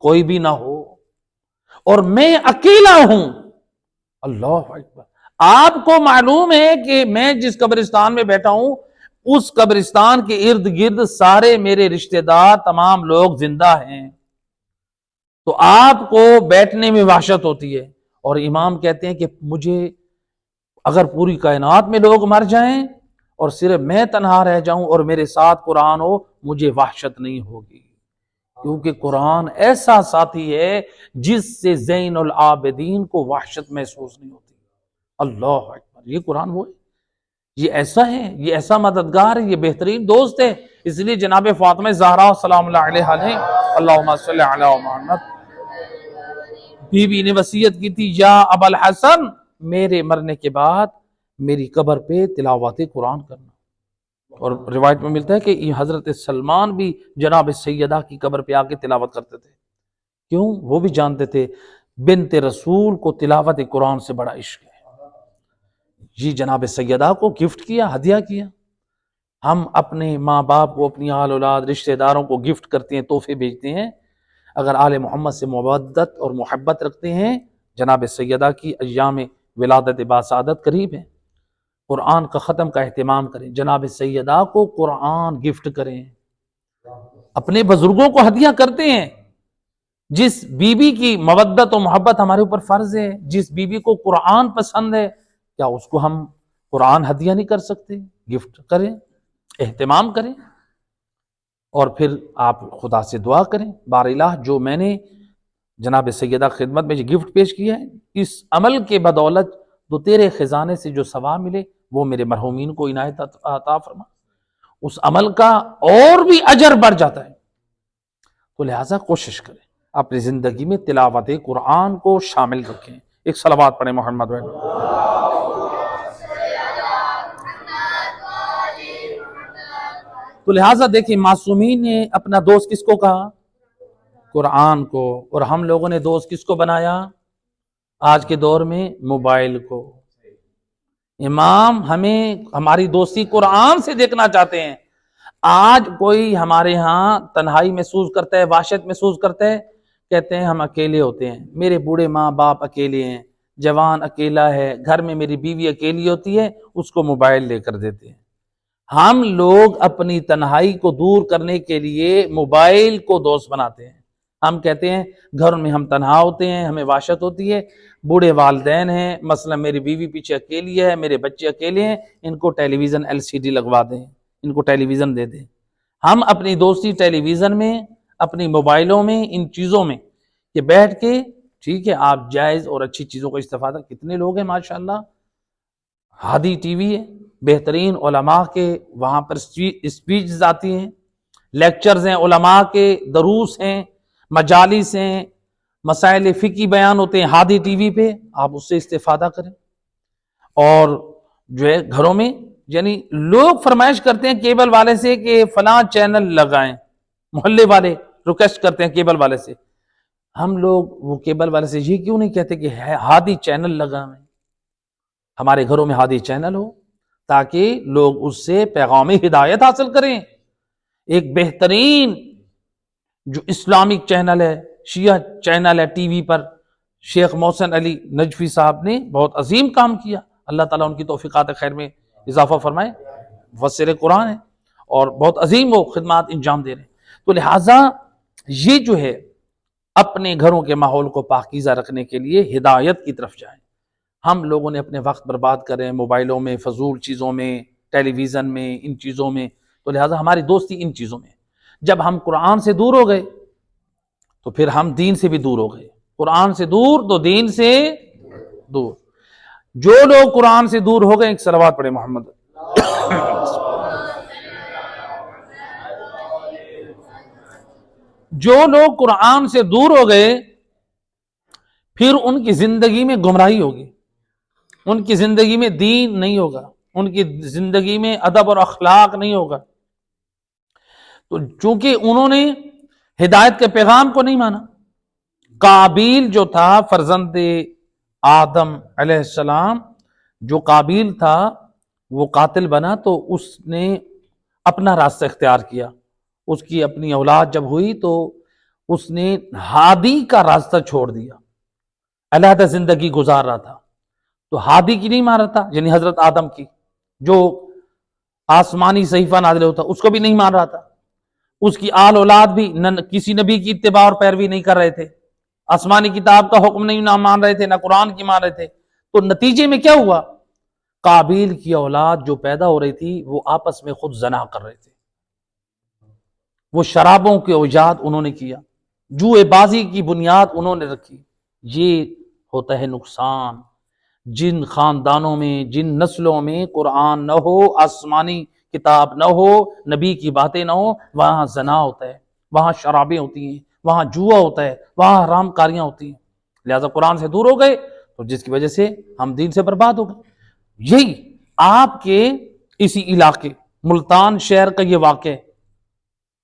کوئی بھی نہ ہو، اور میں اکیلا ہوں۔ اللہ اکبر! آپ کو معلوم ہے کہ میں جس قبرستان میں بیٹھا ہوں اس قبرستان کے ارد گرد سارے میرے رشتہ دار تمام لوگ زندہ ہیں، تو آپ کو بیٹھنے میں وحشت ہوتی ہے۔ اور امام کہتے ہیں کہ مجھے اگر پوری کائنات میں لوگ مر جائیں اور صرف میں تنہا رہ جاؤں اور میرے ساتھ قرآن ہو، مجھے وحشت نہیں ہوگی، کیونکہ قرآن ایسا ساتھی ہے جس سے زین العابدین کو وحشت محسوس نہیں ہوتی۔ اللہ اکبر! یہ قرآن وہ ہے، یہ ایسا ہے، یہ ایسا مددگار ہے، یہ بہترین دوست ہے۔ اس لیے جناب فاطمہ زہرا سلام اللہ علیہا نے اللہم صلی علی محمد بی بی نے وصیت کی تھی، یا ابا الحسن، میرے مرنے کے بعد میری قبر پہ تلاوت قرآن کرنا۔ اور روایت میں ملتا ہے کہ یہ حضرت سلمان بھی جناب سیدہ کی قبر پہ آ کے تلاوت کرتے تھے۔ کیوں؟ وہ بھی جانتے تھے بنت رسول کو تلاوت قرآن سے بڑا عشق ہے۔ جی جناب سیدہ کو گفٹ کیا، ہدیہ کیا۔ ہم اپنے ماں باپ کو، اپنی آل اولاد، رشتہ داروں کو گفٹ کرتے ہیں، تحفے بھیجتے ہیں۔ اگر آل محمد سے مودت اور محبت رکھتے ہیں، جناب سیدہ کی ایام ولادت باسعادت قریب ہے، قرآن کا ختم کا اہتمام کریں، جناب سیدہ کو قرآن گفٹ کریں، اپنے بزرگوں کو ہدیہ کرتے ہیں۔ جس بی بی کی مودت و محبت ہمارے اوپر فرض ہے، جس بی بی کو قرآن پسند ہے، کیا اس کو ہم قرآن ہدیہ نہیں کر سکتے؟ گفٹ کریں، اہتمام کریں، اور پھر آپ خدا سے دعا کریں، بار الہ جو میں نے جناب سیدہ خدمت میں جو گفٹ پیش کیا ہے، اس عمل کے بدولت تو تیرے خزانے سے جو ثواب ملے وہ میرے مرحومین کو عنایت عطا فرما، اس عمل کا اور بھی اجر بڑھ جاتا ہے۔ تو لہٰذا کوشش کریں اپنی زندگی میں تلاوت قرآن کو شامل رکھیں۔ ایک صلوات پڑھیں محمد تو لہٰذا دیکھیں معصومین نے اپنا دوست کس کو کہا؟ قرآن کو، اور ہم لوگوں نے دوست کس کو بنایا آج کے دور میں؟ موبائل کو۔ امام ہمیں ہماری دوستی قرآن سے دیکھنا چاہتے ہیں۔ آج کوئی ہمارے ہاں تنہائی محسوس کرتا ہے، وحشت محسوس کرتا ہے، کہتے ہیں ہم اکیلے ہوتے ہیں، میرے بوڑھے ماں باپ اکیلے ہیں، جوان اکیلا ہے، گھر میں میری بیوی اکیلی ہوتی ہے، اس کو موبائل لے کر دیتے ہیں۔ ہم لوگ اپنی تنہائی کو دور کرنے کے لیے موبائل کو دوست بناتے ہیں۔ ہم کہتے ہیں گھر میں ہم تنہا ہوتے ہیں، ہمیں وحشت ہوتی ہے، بوڑھے والدین ہیں، مثلا میری بیوی پیچھے اکیلی ہے، میرے بچے اکیلے ہیں، ان کو ٹیلی ویژن LCD لگوا دیں، ان کو ٹیلی ویژن دے دیں۔ ہم اپنی دوستی ٹیلی ویژن میں، اپنی موبائلوں میں، ان چیزوں میں کہ بیٹھ کے، ٹھیک ہے آپ جائز اور اچھی چیزوں کا استفادہ، کتنے لوگ ہیں ماشاءاللہ، ہادی ٹی وی ہے، بہترین علماء کے وہاں پر اسپیچز آتی ہیں، لیکچرز ہیں، علماء کے دروس ہیں، مجالس ہیں، مسائل فقہی بیان ہوتے ہیں ہادی ٹی وی پہ، آپ اس سے استفادہ کریں۔ اور جو ہے گھروں میں، یعنی لوگ فرمائش کرتے ہیں کیبل والے سے کہ فلاں چینل لگائیں، محلے والے ریکویسٹ کرتے ہیں کیبل والے سے، ہم لوگ وہ کیبل والے سے یہ کیوں نہیں کہتے کہ ہادی چینل لگائیں، ہمارے گھروں میں ہادی چینل ہو تاکہ لوگ اس سے پیغام ہدایت حاصل کریں۔ ایک بہترین جو اسلامک چینل ہے، شیعہ چینل ہے ٹی وی پر، شیخ محسن علی نجفی صاحب نے بہت عظیم کام کیا، اللہ تعالیٰ ان کی توفیقات خیر میں اضافہ فرمائے، مفسر قرآن ہے اور بہت عظیم وہ خدمات انجام دے رہے ہیں۔ تو لہٰذا یہ جو ہے اپنے گھروں کے ماحول کو پاکیزہ رکھنے کے لیے ہدایت کی طرف جائیں۔ ہم لوگوں نے اپنے وقت برباد کریں موبائلوں میں، فضول چیزوں میں، ٹیلی ویژن میں، ان چیزوں میں، تو لہٰذا ہماری دوستی ان چیزوں میں۔ جب ہم قرآن سے دور ہو گئے تو پھر ہم دین سے بھی دور ہو گئے، قرآن سے دور تو دین سے دور۔ جو لوگ قرآن سے دور ہو گئے، ایک صلوات پڑھے محمد۔ جو لوگ قرآن سے دور ہو گئے پھر ان کی زندگی میں گمراہی ہوگی، ان کی زندگی میں دین نہیں ہوگا، ان کی زندگی میں ادب اور اخلاق نہیں ہوگا۔ تو چونکہ انہوں نے ہدایت کے پیغام کو نہیں مانا، قابیل جو تھا فرزند آدم علیہ السلام جو قابیل تھا وہ قاتل بنا تو اس نے اپنا راستہ اختیار کیا. اس کی اپنی اولاد جب ہوئی تو اس نے ہادی کا راستہ چھوڑ دیا، علیحدہ زندگی گزار رہا تھا تو ہادی کی نہیں مان رہا تھا، یعنی حضرت آدم کی جو آسمانی صحیفہ نازل ہوتا اس کو بھی نہیں مان رہا تھا. اس کی آل اولاد بھی کسی نبی کی اتباع اور پیروی نہیں کر رہے تھے، آسمانی کتاب کا حکم نہیں نہ مان رہے تھے، نہ قرآن کی مان رہے تھے. تو نتیجے میں کیا ہوا؟ قابیل کی اولاد جو پیدا ہو رہی تھی وہ آپس میں خود زنا کر رہے تھے، وہ شرابوں کے ایجاد انہوں نے کیا، جوئے بازی کی بنیاد انہوں نے رکھی. یہ ہوتا ہے نقصان. جن خاندانوں میں، جن نسلوں میں قرآن نہ ہو، آسمانی کتاب نہ ہو، نبی کی باتیں نہ ہو، وہاں زنا ہوتا ہے، وہاں شرابیں ہوتی ہیں، وہاں جوا ہوتا ہے، وہاں حرام کاریاں ہوتی ہیں. لہذا قرآن سے دور ہو گئے تو جس کی وجہ سے ہم دین سے برباد ہو گئے. یہی آپ کے اسی علاقے ملتان شہر کا یہ واقعہ ہے،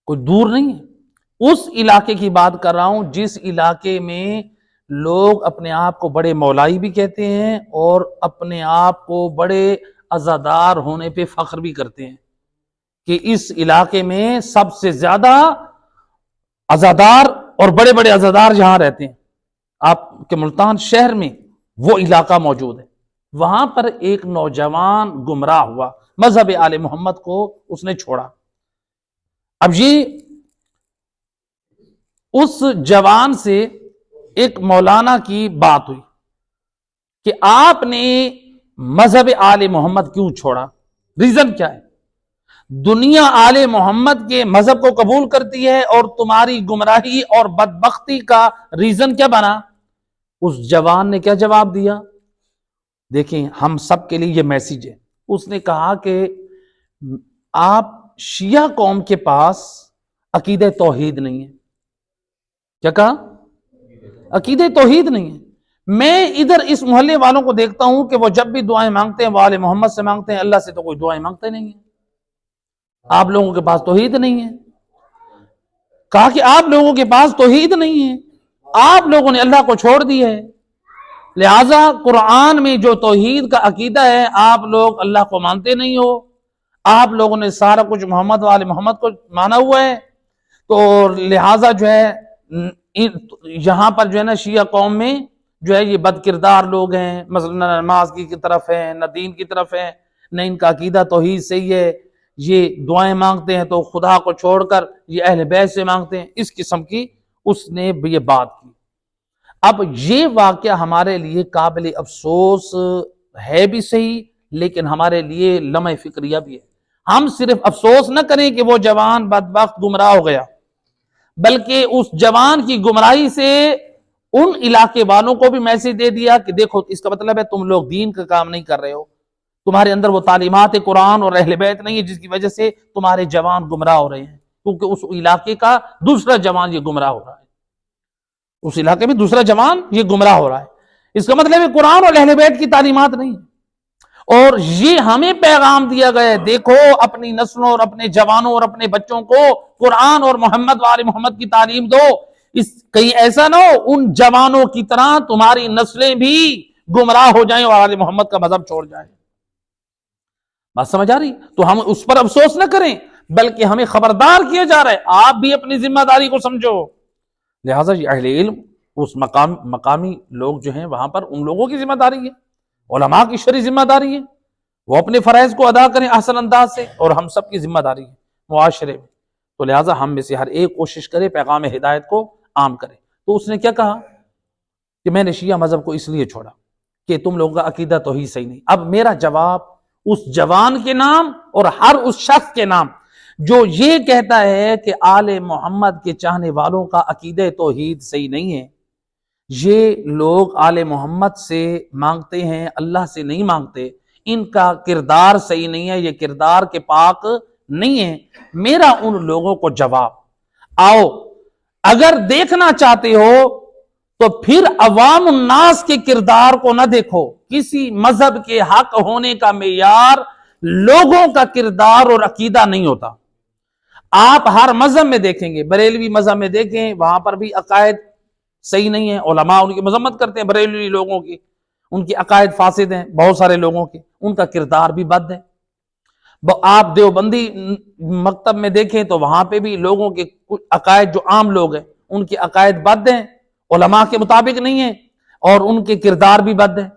کوئی دور نہیں ہے. اس علاقے کی بات کر رہا ہوں جس علاقے میں لوگ اپنے آپ کو بڑے مولائی بھی کہتے ہیں اور اپنے آپ کو بڑے عزادار ہونے پہ فخر بھی کرتے ہیں کہ اس علاقے میں سب سے زیادہ عزادار اور بڑے بڑے عزادار جہاں رہتے ہیں آپ کے ملتان شہر میں وہ علاقہ موجود ہے. وہاں پر ایک نوجوان گمراہ ہوا، مذہب آل محمد کو اس نے چھوڑا. اب یہ اس جوان سے ایک مولانا کی بات ہوئی کہ آپ نے مذہب آل محمد کیوں چھوڑا، ریزن کیا ہے؟ دنیا آل محمد کے مذہب کو قبول کرتی ہے اور تمہاری گمراہی اور بدبختی کا ریزن کیا بنا؟ اس جوان نے کیا جواب دیا؟ دیکھیں ہم سب کے لیے یہ میسیج ہے. اس نے کہا کہ آپ شیعہ قوم کے پاس عقیدہ توحید نہیں ہے. کیا کہا؟ عقیدہ توحید نہیں ہے. میں ادھر اس محلے والوں کو دیکھتا ہوں کہ وہ جب بھی دعائیں مانگتے ہیں وہ آل محمد سے مانگتے ہیں، اللہ سے تو کوئی دعائیں مانگتے نہیں ہیں. آپ لوگوں کے پاس توحید نہیں ہے. کہا کہ آپ لوگوں کے پاس توحید نہیں ہے، آپ لوگوں نے اللہ کو چھوڑ دیا ہے. لہذا قرآن میں جو توحید کا عقیدہ ہے آپ لوگ اللہ کو مانتے نہیں ہو، آپ لوگوں نے سارا کچھ محمد والے محمد کو مانا ہوا ہے. تو لہذا جو ہے یہاں پر جو ہے نا شیعہ قوم میں جو ہے یہ بد کردار لوگ ہیں، مثلا نہ نماز کی طرف ہیں، نہ دین کی طرف ہیں، نہ ان کا عقیدہ توحید صحیح ہے، یہ دعائیں مانگتے ہیں تو خدا کو چھوڑ کر یہ اہل بیت سے مانگتے ہیں. اس قسم کی اس نے یہ بات کی. اب یہ واقعہ ہمارے لیے قابل افسوس ہے بھی صحیح، لیکن ہمارے لیے لمحہ فکریہ بھی ہے. ہم صرف افسوس نہ کریں کہ وہ جوان بدبخت گمراہ ہو گیا، بلکہ اس جوان کی گمراہی سے ان علاقے والوں کو بھی میسج دے دیا کہ دیکھو اس کا مطلب ہے تم لوگ دین کا کام نہیں کر رہے ہو، تمہارے اندر وہ تعلیمات قرآن اور اہل بیت نہیں ہے جس کی وجہ سے تمہارے جوان گمراہ ہو رہے ہیں. کیونکہ اس علاقے کا دوسرا جوان یہ گمراہ ہو رہا ہے، اس علاقے میں دوسرا جوان یہ گمراہ ہو رہا ہے. اس کا مطلب ہے قرآن اور اہل بیت کی تعلیمات نہیں. اور یہ ہمیں پیغام دیا گیا ہے دیکھو اپنی نسلوں اور اپنے جوانوں اور اپنے بچوں کو قرآن اور محمد وآل محمد کی تعلیم دو. کہیں ایسا نہ ہو ان جوانوں کی طرح تمہاری نسلیں بھی گمراہ ہو جائیں اور آل محمد کا مذہب چھوڑ جائیں. بات سمجھ آ رہی؟ تو ہم اس پر افسوس نہ کریں بلکہ ہمیں خبردار کیا جا رہا ہے آپ بھی اپنی ذمہ داری کو سمجھو. لہٰذا یہ اہل علم اس مقامی لوگ جو ہیں وہاں پر ان لوگوں کی ذمہ داری ہے، علماء کی شرعی ذمہ داری ہے، وہ اپنے فرائض کو ادا کریں احسن انداز سے، اور ہم سب کی ذمہ داری ہے معاشرے میں. تو لہٰذا ہم میں سے ہر ایک کوشش کرے پیغام ہدایت کو عام کرے. تو اس نے کیا کہا کہ میں نے شیعہ مذہب کو اس لیے چھوڑا کہ تم لوگوں کا عقیدہ توحید صحیح نہیں. اب میرا جواب اس جوان کے نام اور ہر اس شخص کے نام جو یہ کہتا ہے کہ آل محمد کے چاہنے والوں کا عقیدہ توحید صحیح نہیں ہے، یہ لوگ آل محمد سے مانگتے ہیں اللہ سے نہیں مانگتے، ان کا کردار صحیح نہیں ہے، یہ کردار کے پاک نہیں ہے. میرا ان لوگوں کو جواب، آؤ اگر دیکھنا چاہتے ہو تو پھر عوام الناس کے کردار کو نہ دیکھو. کسی مذہب کے حق ہونے کا معیار لوگوں کا کردار اور عقیدہ نہیں ہوتا. آپ ہر مذہب میں دیکھیں گے، بریلوی مذہب میں دیکھیں وہاں پر بھی عقائد صحیح نہیں ہے، علماء ان کی مذمت کرتے ہیں بریلوی لوگوں کی. ان کی عقائد فاسد ہیں بہت سارے لوگوں کے، ان کا کردار بھی بد ہے۔ آپ دیوبندی مکتب میں دیکھیں تو وہاں پہ بھی لوگوں کے عقائد، جو عام لوگ ہیں ان کے عقائد بد ہیں، علماء کے مطابق نہیں ہیں، اور ان کے کردار بھی بد ہیں۔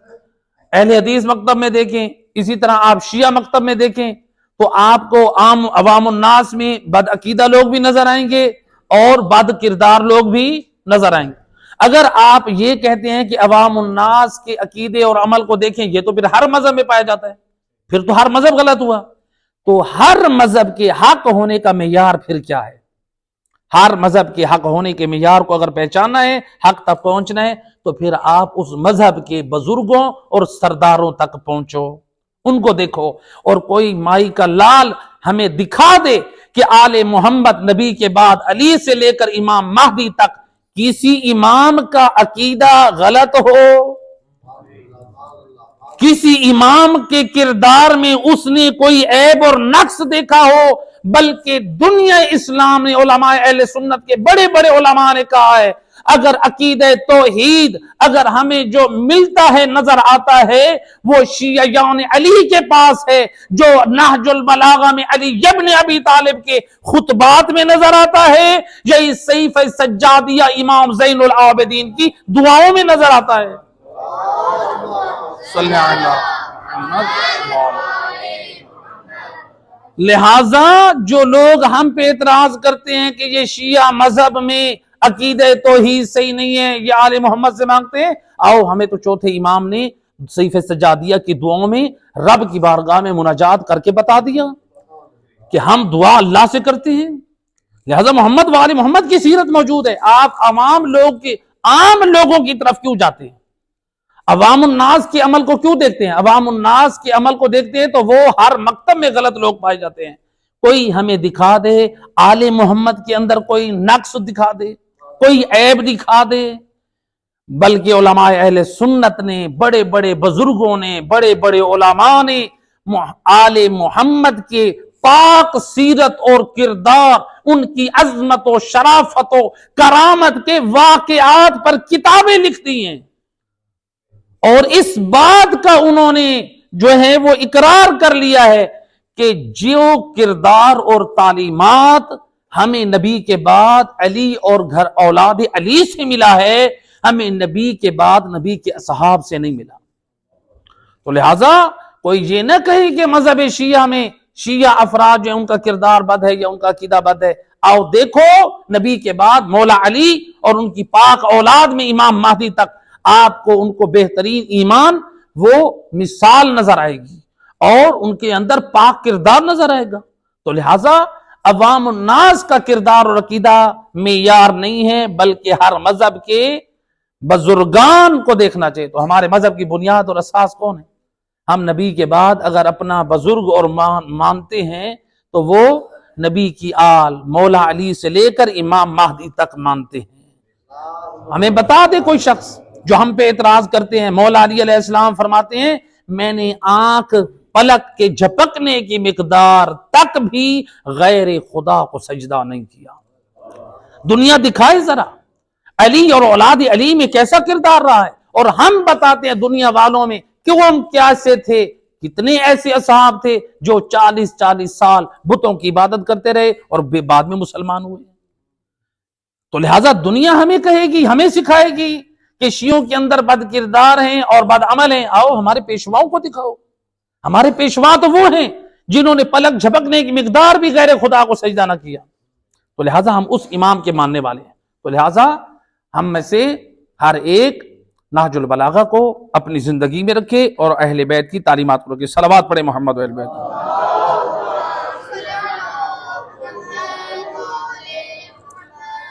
اہل حدیث مکتب میں دیکھیں، اسی طرح آپ شیعہ مکتب میں دیکھیں تو آپ کو عام عوام الناس میں بد عقیدہ لوگ بھی نظر آئیں گے اور بد کردار لوگ بھی نظر آئیں گے۔ اگر آپ یہ کہتے ہیں کہ عوام الناس کے عقیدے اور عمل کو دیکھیں، یہ تو پھر ہر مذہب میں پایا جاتا ہے، پھر تو ہر مذہب غلط ہوا۔ تو ہر مذہب کے حق ہونے کا معیار پھر کیا ہے؟ ہر مذہب کے حق ہونے کے معیار کو اگر پہچاننا ہے، حق تک پہنچنا ہے، تو پھر آپ اس مذہب کے بزرگوں اور سرداروں تک پہنچو، ان کو دیکھو، اور کوئی مائی کا لال ہمیں دکھا دے کہ آل محمد نبی کے بعد علی سے لے کر امام مہدی تک کسی امام کا عقیدہ غلط ہو، کسی امام کے کردار میں اس نے کوئی عیب اور نقص دیکھا ہو، بلکہ دنیا اسلام نے، علماء اہل سنت کے بڑے بڑے علماء نے کہا ہے، اگر عقیدہ توحید اگر ہمیں جو ملتا ہے نظر آتا ہے وہ شیعیان علی کے پاس ہے، جو نہج البلاغہ میں علی ابن ابی طالب کے خطبات میں نظر آتا ہے، یہی سیف سجادیہ امام زین العابدین کی دعاؤں میں نظر آتا ہے۔ صلی اللہ لہذا جو لوگ ہم پہ اعتراض کرتے ہیں کہ یہ شیعہ مذہب میں عقیدہ توحید صحیح نہیں ہے، یہ آل محمد سے مانگتے ہیں، آؤ ہمیں تو چوتھے امام نے سیف سجادیہ کی دعاؤں میں رب کی بارگاہ میں مناجات کر کے بتا دیا کہ ہم دعا اللہ سے کرتے ہیں۔ لہذا محمد و آل محمد کی سیرت موجود ہے، آپ عام لوگوں کی طرف کیوں جاتے ہیں؟ عوام الناس کے عمل کو کیوں دیکھتے ہیں؟ عوام الناس کے عمل کو دیکھتے ہیں تو وہ ہر مکتب میں غلط لوگ پائے جاتے ہیں۔ کوئی ہمیں دکھا دے آل محمد کے اندر کوئی نقص دکھا دے، کوئی عیب دکھا دے، بلکہ علماء اہل سنت نے، بڑے بڑے بزرگوں نے، بڑے بڑے علماء نے آل محمد کے پاک سیرت اور کردار، ان کی عظمت و شرافت و کرامت کے واقعات پر کتابیں لکھ دی ہیں، اور اس بات کا انہوں نے جو ہے وہ اقرار کر لیا ہے کہ جو کردار اور تعلیمات ہمیں نبی کے بعد علی اور گھر اولاد علی سے ملا ہے، ہمیں نبی کے بعد نبی کے اصحاب سے نہیں ملا۔ تو لہٰذا کوئی یہ نہ کہے کہ مذہب شیعہ میں شیعہ افراد جو ان کا کردار بد ہے یا ان کا عقیدہ بد ہے۔ آؤ دیکھو نبی کے بعد مولا علی اور ان کی پاک اولاد میں امام مہدی تک آپ کو ان کو بہترین ایمان وہ مثال نظر آئے گی اور ان کے اندر پاک کردار نظر آئے گا۔ تو لہٰذا عوام الناس کا کردار اور عقیدہ معیار نہیں ہے، بلکہ ہر مذہب کے بزرگان کو دیکھنا چاہیے۔ تو ہمارے مذہب کی بنیاد اور اساس کون ہے؟ ہم نبی کے بعد اگر اپنا بزرگ اور مانتے ہیں تو وہ نبی کی آل مولا علی سے لے کر امام مہدی تک مانتے ہیں۔ ہمیں بتا دے کوئی شخص جو ہم پہ اعتراض کرتے ہیں۔ مولا علی علیہ السلام فرماتے ہیں میں نے آنکھ پلک کے جھپکنے کی مقدار تک بھی غیر خدا کو سجدہ نہیں کیا۔ دنیا دکھائے ذرا علی اور اولاد علی میں کیسا کردار رہا ہے، اور ہم بتاتے ہیں دنیا والوں میں کہ وہ ہم کیسے تھے۔ کتنے ایسے اصحاب تھے جو 40 سال بتوں کی عبادت کرتے رہے اور بعد میں مسلمان ہوئے۔ تو لہٰذا دنیا ہمیں کہے گی، ہمیں سکھائے گی کہ شیعوں کے اندر بد کردار ہیں اور بد عمل ہیں۔ آؤ ہمارے پیشواؤں کو دکھاؤ۔ ہمارے پیشوا تو وہ ہیں جنہوں نے پلک جھپکنے کی مقدار بھی غیر خدا کو سجدہ نہ کیا۔ تو لہٰذا ہم اس امام کے ماننے والے ہیں۔ تو لہٰذا ہم میں سے ہر ایک نہج البلاغہ کو اپنی زندگی میں رکھے اور اہل بیت کی تعلیمات کو رکھے۔ صلوات پڑھے محمد و اہل بیت۔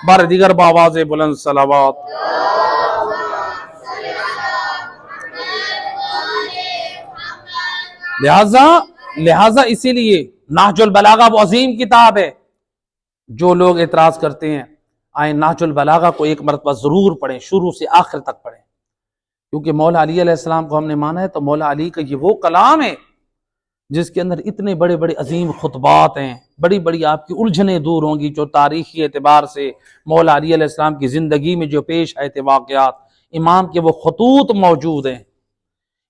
بار دیگر بآواز بلند صلوات۔ لہذا اسی لیے نہج البلاغہ وہ عظیم کتاب ہے۔ جو لوگ اعتراض کرتے ہیں آئیں نہج البلاغہ کو ایک مرتبہ ضرور پڑھیں، شروع سے آخر تک پڑھیں، کیونکہ مولا علی علیہ السلام کو ہم نے مانا ہے تو مولا علی کا یہ وہ کلام ہے جس کے اندر اتنے بڑے بڑے عظیم خطبات ہیں، بڑی بڑی آپ کی الجھنیں دور ہوں گی، جو تاریخی اعتبار سے مولا علی علیہ السلام کی زندگی میں جو پیش آئے تھے واقعات، امام کے وہ خطوط موجود ہیں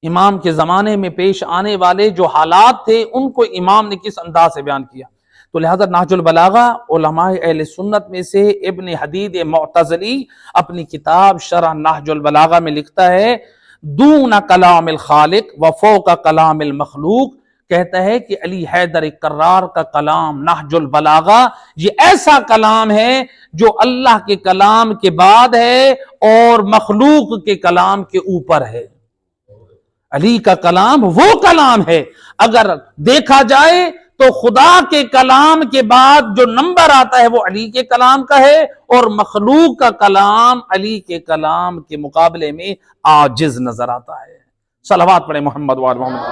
امام کے زمانے میں پیش آنے والے جو حالات تھے ان کو امام نے کس انداز سے بیان کیا. تو لہذا نہج البلاغہ علماء اہل سنت میں سے ابن حدید معتزلی اپنی کتاب شرح نہج البلاغہ میں لکھتا ہے دون کلام الخالق و فوق کلام المخلوق، کہتا ہے کہ علی حیدر کرار کا کلام نہج البلاغہ یہ ایسا کلام ہے جو اللہ کے کلام کے بعد ہے اور مخلوق کے کلام کے اوپر ہے. علی کا کلام وہ کلام ہے، اگر دیکھا جائے تو خدا کے کلام کے بعد جو نمبر آتا ہے وہ علی کے کلام کا ہے، اور مخلوق کا کلام علی کے کلام کے مقابلے میں عاجز نظر آتا ہے. صلوات پڑھیں محمد وآل محمد.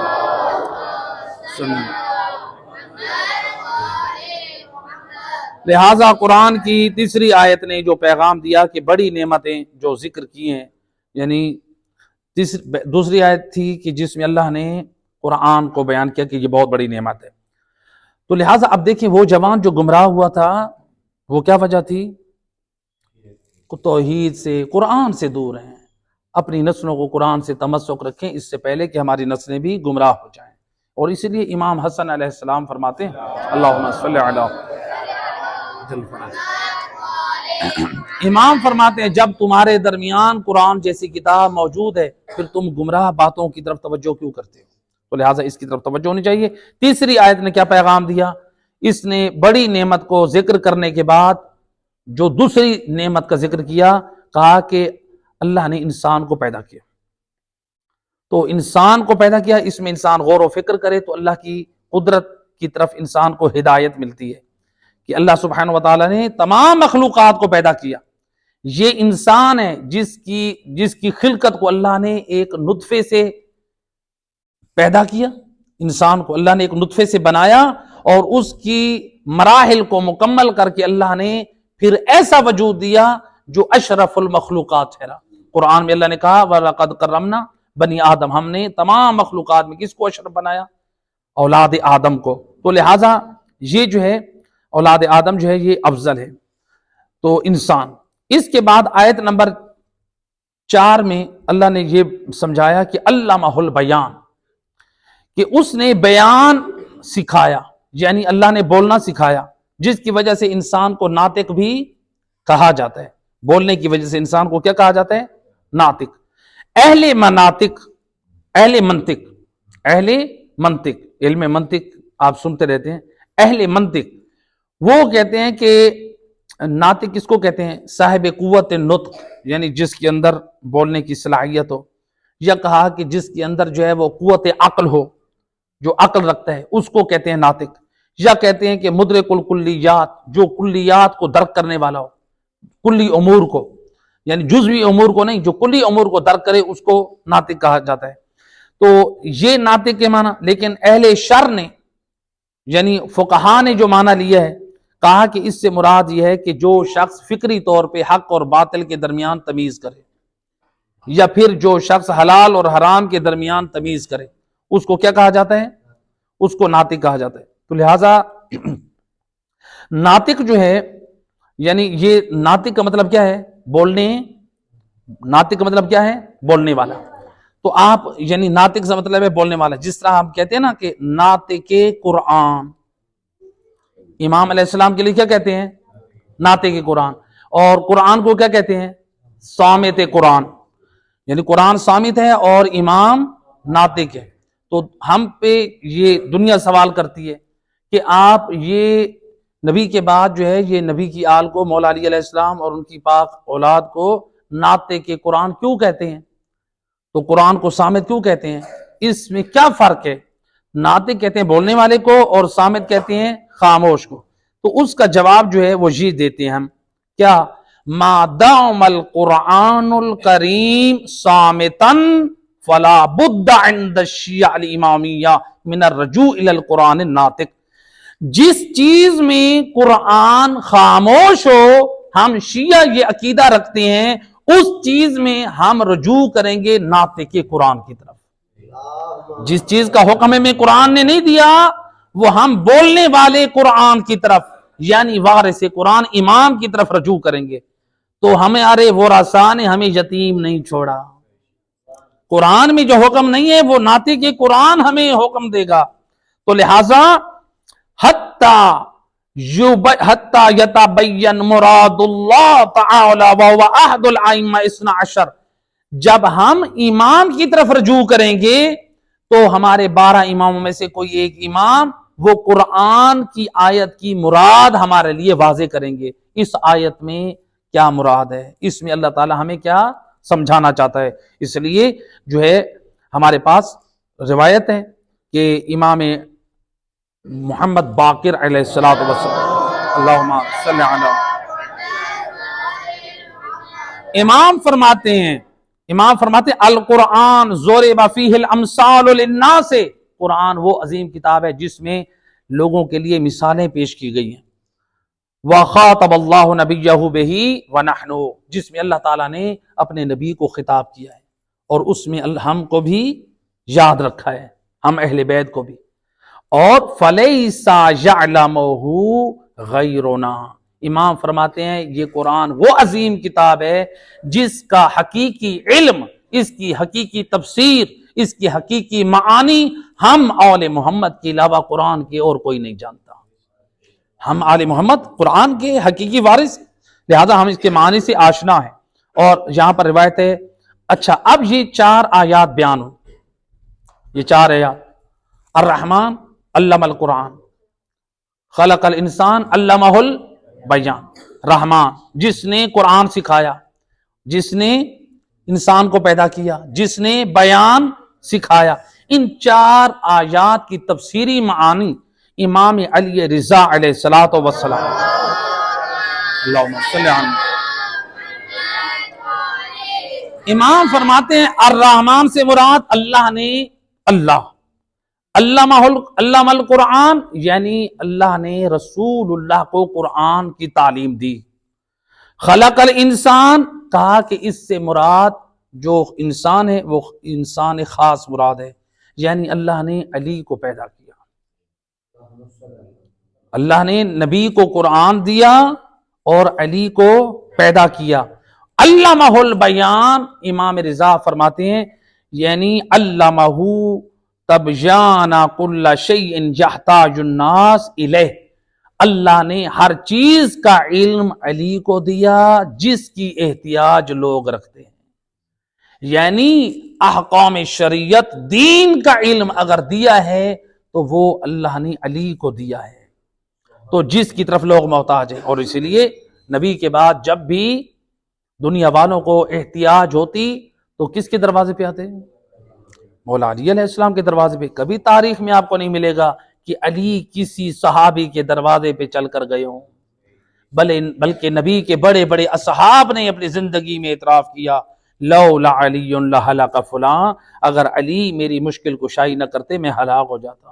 لہذا قرآن کی تیسری آیت نے جو پیغام دیا کہ بڑی نعمتیں جو ذکر کی ہیں، یعنی دوسری آیت تھی کہ جس میں اللہ نے قرآن کو بیان کیا کہ یہ بہت بڑی نعمت ہے. تو لہٰذا اب دیکھیں وہ جوان جو گمراہ ہوا تھا وہ کیا وجہ تھی؟ توحید سے، قرآن سے دور ہیں. اپنی نسلوں کو قرآن سے تمسک رکھیں اس سے پہلے کہ ہماری نسلیں بھی گمراہ ہو جائیں. اور اسی لیے امام حسن علیہ السلام فرماتے ہیں اللہم صلی علی امام فرماتے ہیں جب تمہارے درمیان قرآن جیسی کتاب موجود ہے پھر تم گمراہ باتوں کی طرف توجہ کیوں کرتے ہو؟ تو لہٰذا اس کی طرف توجہ ہونی چاہیے. تیسری آیت نے کیا پیغام دیا؟ اس نے بڑی نعمت کو ذکر کرنے کے بعد جو دوسری نعمت کا ذکر کیا، کہا کہ اللہ نے انسان کو پیدا کیا. تو انسان کو پیدا کیا، اس میں انسان غور و فکر کرے تو اللہ کی قدرت کی طرف انسان کو ہدایت ملتی ہے کہ اللہ سبحانہ وتعالی نے تمام مخلوقات کو پیدا کیا. یہ انسان ہے جس کی خلقت کو اللہ نے ایک نطفے سے پیدا کیا. انسان کو اللہ نے ایک نطفے سے بنایا اور اس کی مراحل کو مکمل کر کے اللہ نے پھر ایسا وجود دیا جو اشرف المخلوقات ٹھہرا. قرآن میں اللہ نے کہا وَلَقَدْ كَرَّمْنَا بنی آدم، ہم نے تمام مخلوقات میں کس کو اشرف بنایا؟ اولاد آدم کو. تو لہٰذا یہ جو ہے اولاد آدم جو ہے یہ افضل ہے. تو انسان. اس کے بعد آیت نمبر 4 میں اللہ نے یہ سمجھایا کہ علمہ البیان، کہ اس نے بیان سکھایا، یعنی اللہ نے بولنا سکھایا، جس کی وجہ سے انسان کو ناطق بھی کہا جاتا ہے. بولنے کی وجہ سے انسان کو کیا کہا جاتا ہے؟ ناطق. اہل منطق علم منطق آپ سنتے رہتے ہیں. اہل منطق وہ کہتے ہیں کہ ناطق کس کو کہتے ہیں؟ صاحب قوت نطق، یعنی جس کے اندر بولنے کی صلاحیت ہو، یا کہا کہ جس کے اندر جو ہے وہ قوت عقل ہو، جو عقل رکھتا ہے، اس کو کہتے ہیں ناطق. یا کہتے ہیں کہ مدرک الکلیات، جو کلیات کو درک کرنے والا ہو، کلی امور کو، یعنی جزوی امور کو نہیں، جو کلی امور کو درک کرے اس کو ناطق کہا جاتا ہے. تو یہ ناطق کے معنی. لیکن اہل شر نے یعنی فقہا نے جو معنی لیا ہے، کہا کہ اس سے مراد یہ ہے کہ جو شخص فکری طور پہ حق اور باطل کے درمیان تمیز کرے، یا پھر جو شخص حلال اور حرام کے درمیان تمیز کرے، اس کو کیا کہا جاتا ہے؟ اس کو ناطق کہا جاتا ہے. تو لہذا ناطق جو ہے، یعنی یہ ناطق کا مطلب کیا ہے؟ بولنے. ناطق کا مطلب کیا ہے؟ بولنے والا. تو آپ یعنی ناطق کا مطلب ہے بولنے والا. جس طرح ہم کہتے ہیں نا کہ ناطق قرآن، امام علیہ السلام کے لیے کیا کہتے ہیں؟ ناطق قرآن. اور قرآن کو کیا کہتے ہیں؟ صامت قرآن. یعنی قرآن صامت ہے اور امام ناطق ہے. تو ہم پہ یہ دنیا سوال کرتی ہے کہ آپ یہ نبی کے بعد جو ہے یہ نبی کی آل کو، مولا علی علیہ السلام اور ان کی پاک اولاد کو ناطق قرآن کیوں کہتے ہیں؟ تو قرآن کو صامت کیوں کہتے ہیں؟ اس میں کیا فرق ہے؟ ناطق کہتے ہیں بولنے والے کو اور صامت کہتے ہیں خاموش کو. تو اس کا جواب جو ہے وہ یہ دیتے ہیں ہم کیا؟ ما دام القرآن الکریم صامتا فلا بد عند الشیعہ الامامیہ من الرجوع الى القرآن الناطق. جس چیز میں قرآن خاموش ہو، ہم شیعہ یہ عقیدہ رکھتے ہیں اس چیز میں ہم رجوع کریں گے ناطق قرآن کی طرف. جس چیز کا حکم میں قرآن نے نہیں دیا وہ ہم بولنے والے قرآن کی طرف یعنی وارث قرآن امام کی طرف رجوع کریں گے. تو ہمارے ورثاء نے ہمیں یتیم نہیں چھوڑا. قرآن میں جو حکم نہیں ہے وہ ناطق قرآن ہمیں حکم دے گا. تو لہذا حتی یتبین مراد اللہ تعالی وهو احد الائمہ اثنا عشر، جب ہم امام کی طرف رجوع کریں گے تو ہمارے 12 اماموں میں سے کوئی ایک امام وہ قرآن کی آیت کی مراد ہمارے لیے واضح کریں گے. اس آیت میں کیا مراد ہے، اس میں اللہ تعالی ہمیں کیا سمجھانا چاہتا ہے. اس لیے جو ہے ہمارے پاس روایت ہے کہ امام محمد باقر علیہ الصلوۃ والسلام اللہم صلی علی، امام فرماتے ہیں القرآن ضرب فیہ الامثال للناس، قرآن وہ عظیم کتاب ہے جس میں لوگوں کے لیے مثالیں پیش کی گئی ہیں. وخاطب اللہ نبیہ بہ ونحن، جس میں اللہ تعالیٰ نے اپنے نبی کو خطاب کیا ہے اور اس میں ہم کو بھی یاد رکھا ہے، ہم اہل بیت کو بھی. اور فلیس یعلمہ غیرنا، امام فرماتے ہیں یہ قرآن وہ عظیم کتاب ہے جس کا حقیقی علم، اس کی حقیقی تفسیر، اس کی حقیقی معانی ہم آل محمد کے علاوہ قرآن کے اور کوئی نہیں جانتا. ہم آل محمد قرآن کے حقیقی وارث، لہذا ہم اس کے معنی سے آشنا ہیں. اور یہاں پر روایت ہے. اچھا، اب یہ 4 آیات بیان ہو، یہ 4 آیات. الرحمن علم القرآن، خلق الانسان علمہ البیان. رحمان جس نے قرآن سکھایا، جس نے انسان کو پیدا کیا، جس نے بیان سکھایا. ان 4 آیات کی تفسیری معانی امام علی رضا علیہ الصلوۃ والسلام اللہم صلی علی، امام فرماتے ہیں الرحمن سے مراد اللہ نے علم القرآن، یعنی اللہ نے رسول اللہ کو قرآن کی تعلیم دی. خلق الانسان، کہا کہ اس سے مراد جو انسان ہے وہ انسان خاص مراد ہے، یعنی اللہ نے علی کو پیدا کیا، اللہ نے نبی کو قرآن دیا اور علی کو پیدا کیا. علمہ البیان، امام رضا فرماتے ہیں یعنی علمہ تبیان کل شیء یحتاج الناس الیہ، اللہ نے ہر چیز کا علم علی کو دیا جس کی احتیاج لوگ رکھتے ہیں. یعنی احکام شریعت، دین کا علم اگر دیا ہے تو وہ اللہ نے علی کو دیا ہے، تو جس کی طرف لوگ محتاج ہیں. اور اسی لیے نبی کے بعد جب بھی دنیا والوں کو احتیاج ہوتی تو کس کے دروازے پہ آتے ہیں؟ مولا علی علیہ السلام کے دروازے پہ. کبھی تاریخ میں آپ کو نہیں ملے گا کہ علی کسی صحابی کے دروازے پہ چل کر گئے ہوں، بلکہ نبی کے بڑے بڑے اصحاب نے اپنی زندگی میں اعتراف کیا لولا علی لہلک فلاں، اگر علی میری مشکل کشائی نہ کرتے میں ہلاک ہو جاتا.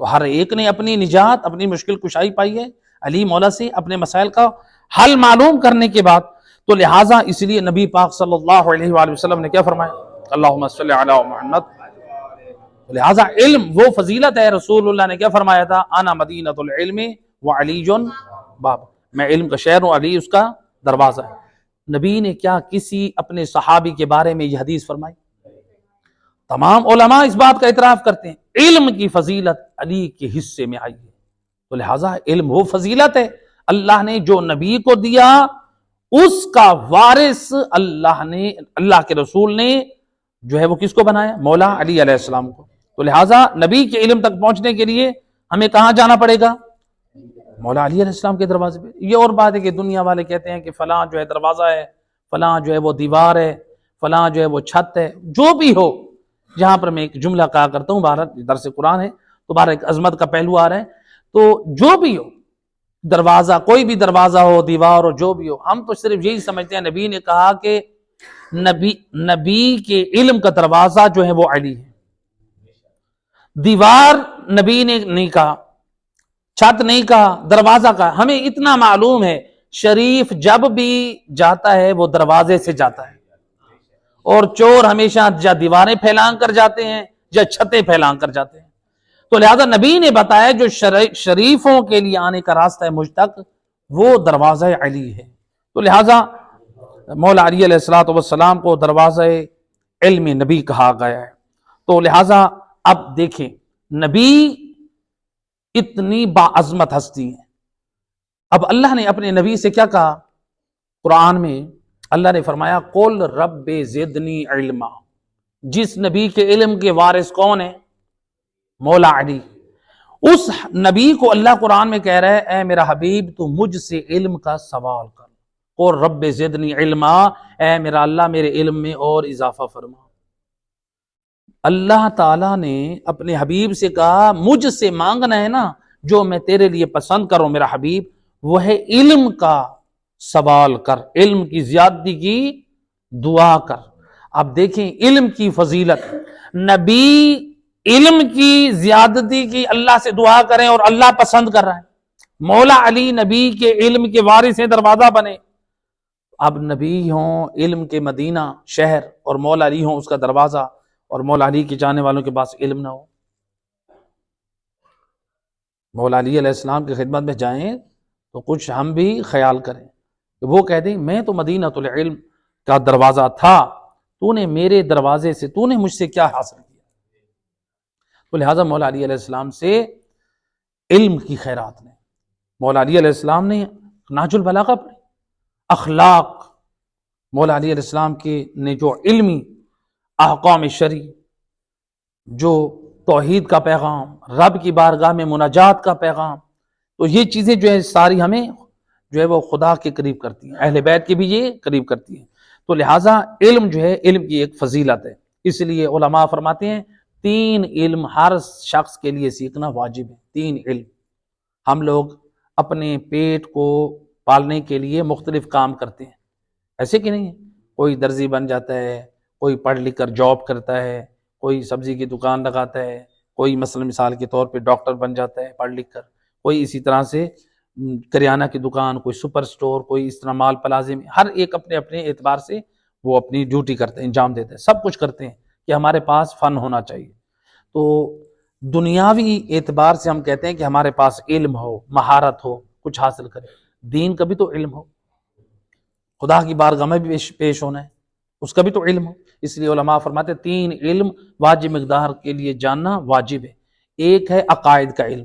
تو ہر ایک نے اپنی نجات، اپنی مشکل کشائی پائی ہے علی مولا سے اپنے مسائل کا حل معلوم کرنے کے بعد. تو لہٰذا اس لیے نبی پاک صلی اللہ علیہ وآلہ وسلم نے کیا فرمایا؟ اللہم صلی علی محمد. لہٰذا علم وہ فضیلت ہے. رسول اللہ نے کیا فرمایا تھا؟ انا مدینۃ العلم وعلی باب، میں علم کا شہر ہوں، علی اس کا دروازہ ہے. نبی نے کیا کسی اپنے صحابی کے بارے میں یہ حدیث فرمائی؟ تمام علماء اس بات کا اعتراف کرتے ہیں علم کی فضیلت علی کے حصے میں آئی ہے. تو لہٰذا علم وہ فضیلت ہے، اللہ نے جو نبی کو دیا اس کا وارث اللہ کے رسول نے جو ہے وہ کس کو بنایا؟ مولا علی علیہ السلام کو. تو لہٰذا نبی کے علم تک پہنچنے کے لیے ہمیں کہاں جانا پڑے گا؟ مولا علی علیہ السلام کے دروازے پہ. یہ اور بات ہے کہ دنیا والے کہتے ہیں کہ فلاں جو ہے دروازہ ہے، فلاں جو ہے وہ دیوار ہے، فلاں جو ہے وہ چھت ہے. جو بھی ہو، جہاں پر میں ایک جملہ کہا کرتا ہوں، بہرحال درس قرآن ہے تو بہرحال ایک عظمت کا پہلو آ رہا ہے. تو جو بھی ہو، دروازہ، کوئی بھی دروازہ ہو، دیوار ہو، جو بھی ہو، ہم تو صرف یہی سمجھتے ہیں نبی نے کہا کہ نبی کے علم کا دروازہ جو ہے وہ علی ہے. دیوار نبی نے نہیں کہا، چھت نہیں کہا، دروازہ کہا. ہمیں اتنا معلوم ہے شریف جب بھی جاتا ہے وہ دروازے سے جاتا ہے، اور چور ہمیشہ یا دیواریں پھیلان کر جاتے ہیں یا چھتیں پھیلان کر جاتے ہیں. تو لہذا نبی نے بتایا جو شریفوں کے لیے آنے کا راستہ ہے مجھ تک، وہ دروازہ علی ہے. تو لہذا مولا علی علیہ السلام کو دروازہ علم نبی کہا گیا ہے۔ تو لہٰذا اب دیکھیں، نبی اتنی باعظمت ہستی ہیں، اب اللہ نے اپنے نبی سے کیا کہا؟ قرآن میں اللہ نے فرمایا قل رب زدنی علما۔ جس نبی کے علم کے وارث کون ہیں؟ مولا علی۔ اس نبی کو اللہ قرآن میں کہہ رہا ہے اے میرا حبیب تو مجھ سے علم کا سوال کر، قل رب زدنی علما، اے میرا اللہ میرے علم میں اور اضافہ فرما۔ اللہ تعالیٰ نے اپنے حبیب سے کہا مجھ سے مانگنا ہے نا جو میں تیرے لیے پسند کروں میرا حبیب، وہ ہے علم کا سوال کر، علم کی زیادتی کی دعا کر۔ اب دیکھیں علم کی فضیلت، نبی علم کی زیادتی کی اللہ سے دعا کریں اور اللہ پسند کر رہا ہے۔ مولا علی نبی کے علم کے وارث ہیں، دروازہ بنے۔ اب نبی ہوں علم کے مدینہ شہر اور مولا علی ہوں اس کا دروازہ، اور مولا علی کے جانے والوں کے پاس علم نہ ہو۔ مولا علی علیہ السلام کی خدمت میں جائیں تو کچھ ہم بھی خیال کریں کہ وہ کہہ دیں میں تو مدینہ العلم کا دروازہ تھا، تو نے میرے دروازے سے تو نے مجھ سے کیا حاصل کیا؟ تو لہٰذا مولا علی علیہ السلام سے علم کی خیرات نے، مولا علی علیہ السلام نے نہج البلاغہ پڑھی، اخلاق، مولا علی علیہ السلام کے نے جو علمی احکام شرعی، جو توحید کا پیغام، رب کی بارگاہ میں مناجات کا پیغام، تو یہ چیزیں جو ہے ساری ہمیں جو ہے وہ خدا کے قریب کرتی ہیں، اہل بیت کے بھی یہ قریب کرتی ہیں۔ تو لہٰذا علم جو ہے علم کی ایک فضیلت ہے، اس لیے علماء فرماتے ہیں 3 علم ہر شخص کے لیے سیکھنا واجب ہے۔ 3 علم۔ ہم لوگ اپنے پیٹ کو پالنے کے لیے مختلف کام کرتے ہیں، ایسے کہ نہیں ہے؟ کوئی درزی بن جاتا ہے، کوئی پڑھ لکھ کر جاب کرتا ہے، کوئی سبزی کی دکان لگاتا ہے، کوئی مثلا مثال کے طور پہ ڈاکٹر بن جاتا ہے پڑھ لکھ کر، کوئی اسی طرح سے کریانہ کی دکان، کوئی سپر سٹور، کوئی اس طرح مال پلازے میں، ہر ایک اپنے اپنے اعتبار سے وہ اپنی ڈیوٹی کرتے ہیں، انجام دیتے ہیں، سب کچھ کرتے ہیں کہ ہمارے پاس فن ہونا چاہیے۔ تو دنیاوی اعتبار سے ہم کہتے ہیں کہ ہمارے پاس علم ہو، مہارت ہو، کچھ حاصل کرے۔ دین کا بھی تو علم ہو، خدا کی بارگاہ میں بھی پیش ہونا ہے، اس کا بھی تو علم ہو۔ اس لیے علماء فرماتے 3 علم واجب مقدار کے لیے جاننا واجب ہے۔ ایک ہے عقائد کا علم،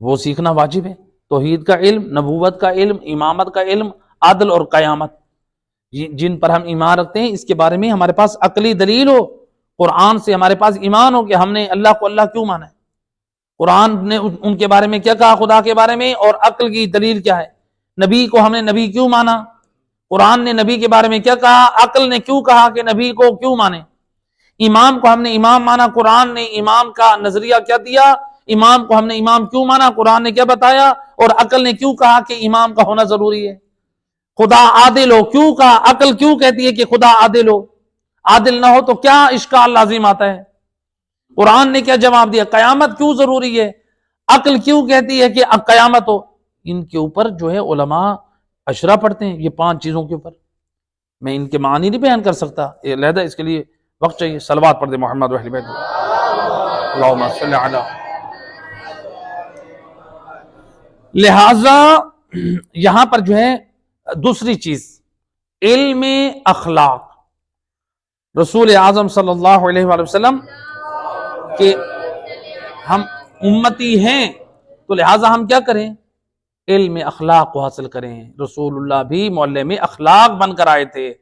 وہ سیکھنا واجب ہے، توحید کا علم، نبوت کا علم، امامت کا علم، عدل اور قیامت، جن پر ہم ایمان رکھتے ہیں، اس کے بارے میں ہمارے پاس عقلی دلیل ہو، قرآن سے ہمارے پاس ایمان ہو کہ ہم نے اللہ کو اللہ کیوں مانا ہے، قرآن نے ان کے بارے میں کیا کہا خدا کے بارے میں، اور عقل کی دلیل کیا ہے، نبی کو ہم نے نبی کیوں مانا، قرآن نے نبی کے بارے میں کیا کہا، عقل نے کیوں کہا کہ نبی کو کیوں مانے، امام کو ہم نے امام مانا، قرآن نے امام کا نظریہ کیا دیا، امام کو ہم نے امام کیوں مانا، قرآن نے کیا بتایا، اور عقل نے کیوں کہا کہ امام کا ہونا ضروری ہے، خدا عادل ہو کیوں کہا، عقل کیوں کہتی ہے کہ خدا عادل ہو، عادل نہ ہو تو کیا اشکال لازم آتا ہے، قرآن نے کیا جواب دیا، قیامت کیوں ضروری ہے، عقل کیوں کہتی ہے کہ قیامت ہو۔ ان کے اوپر جو ہے علماء اشرا پڑھتے ہیں، یہ 5 چیزوں کے اوپر میں ان کے معنی نہیں بیان کر سکتا، یہ علیحدہ اس کے لیے وقت چاہیے۔ صلوات پڑھ دے محمد و اہل بیت، اللہم صلی علی۔ لہذا یہاں پر جو ہے دوسری چیز علم اخلاق، رسول اعظم صلی اللہ علیہ وآلہ وسلم کہ ہم امتی ہیں تو لہٰذا ہم کیا کریں، علم اخلاق کو حاصل کریں۔ رسول اللہ بھی معلم اخلاق بن کر آئے تھے،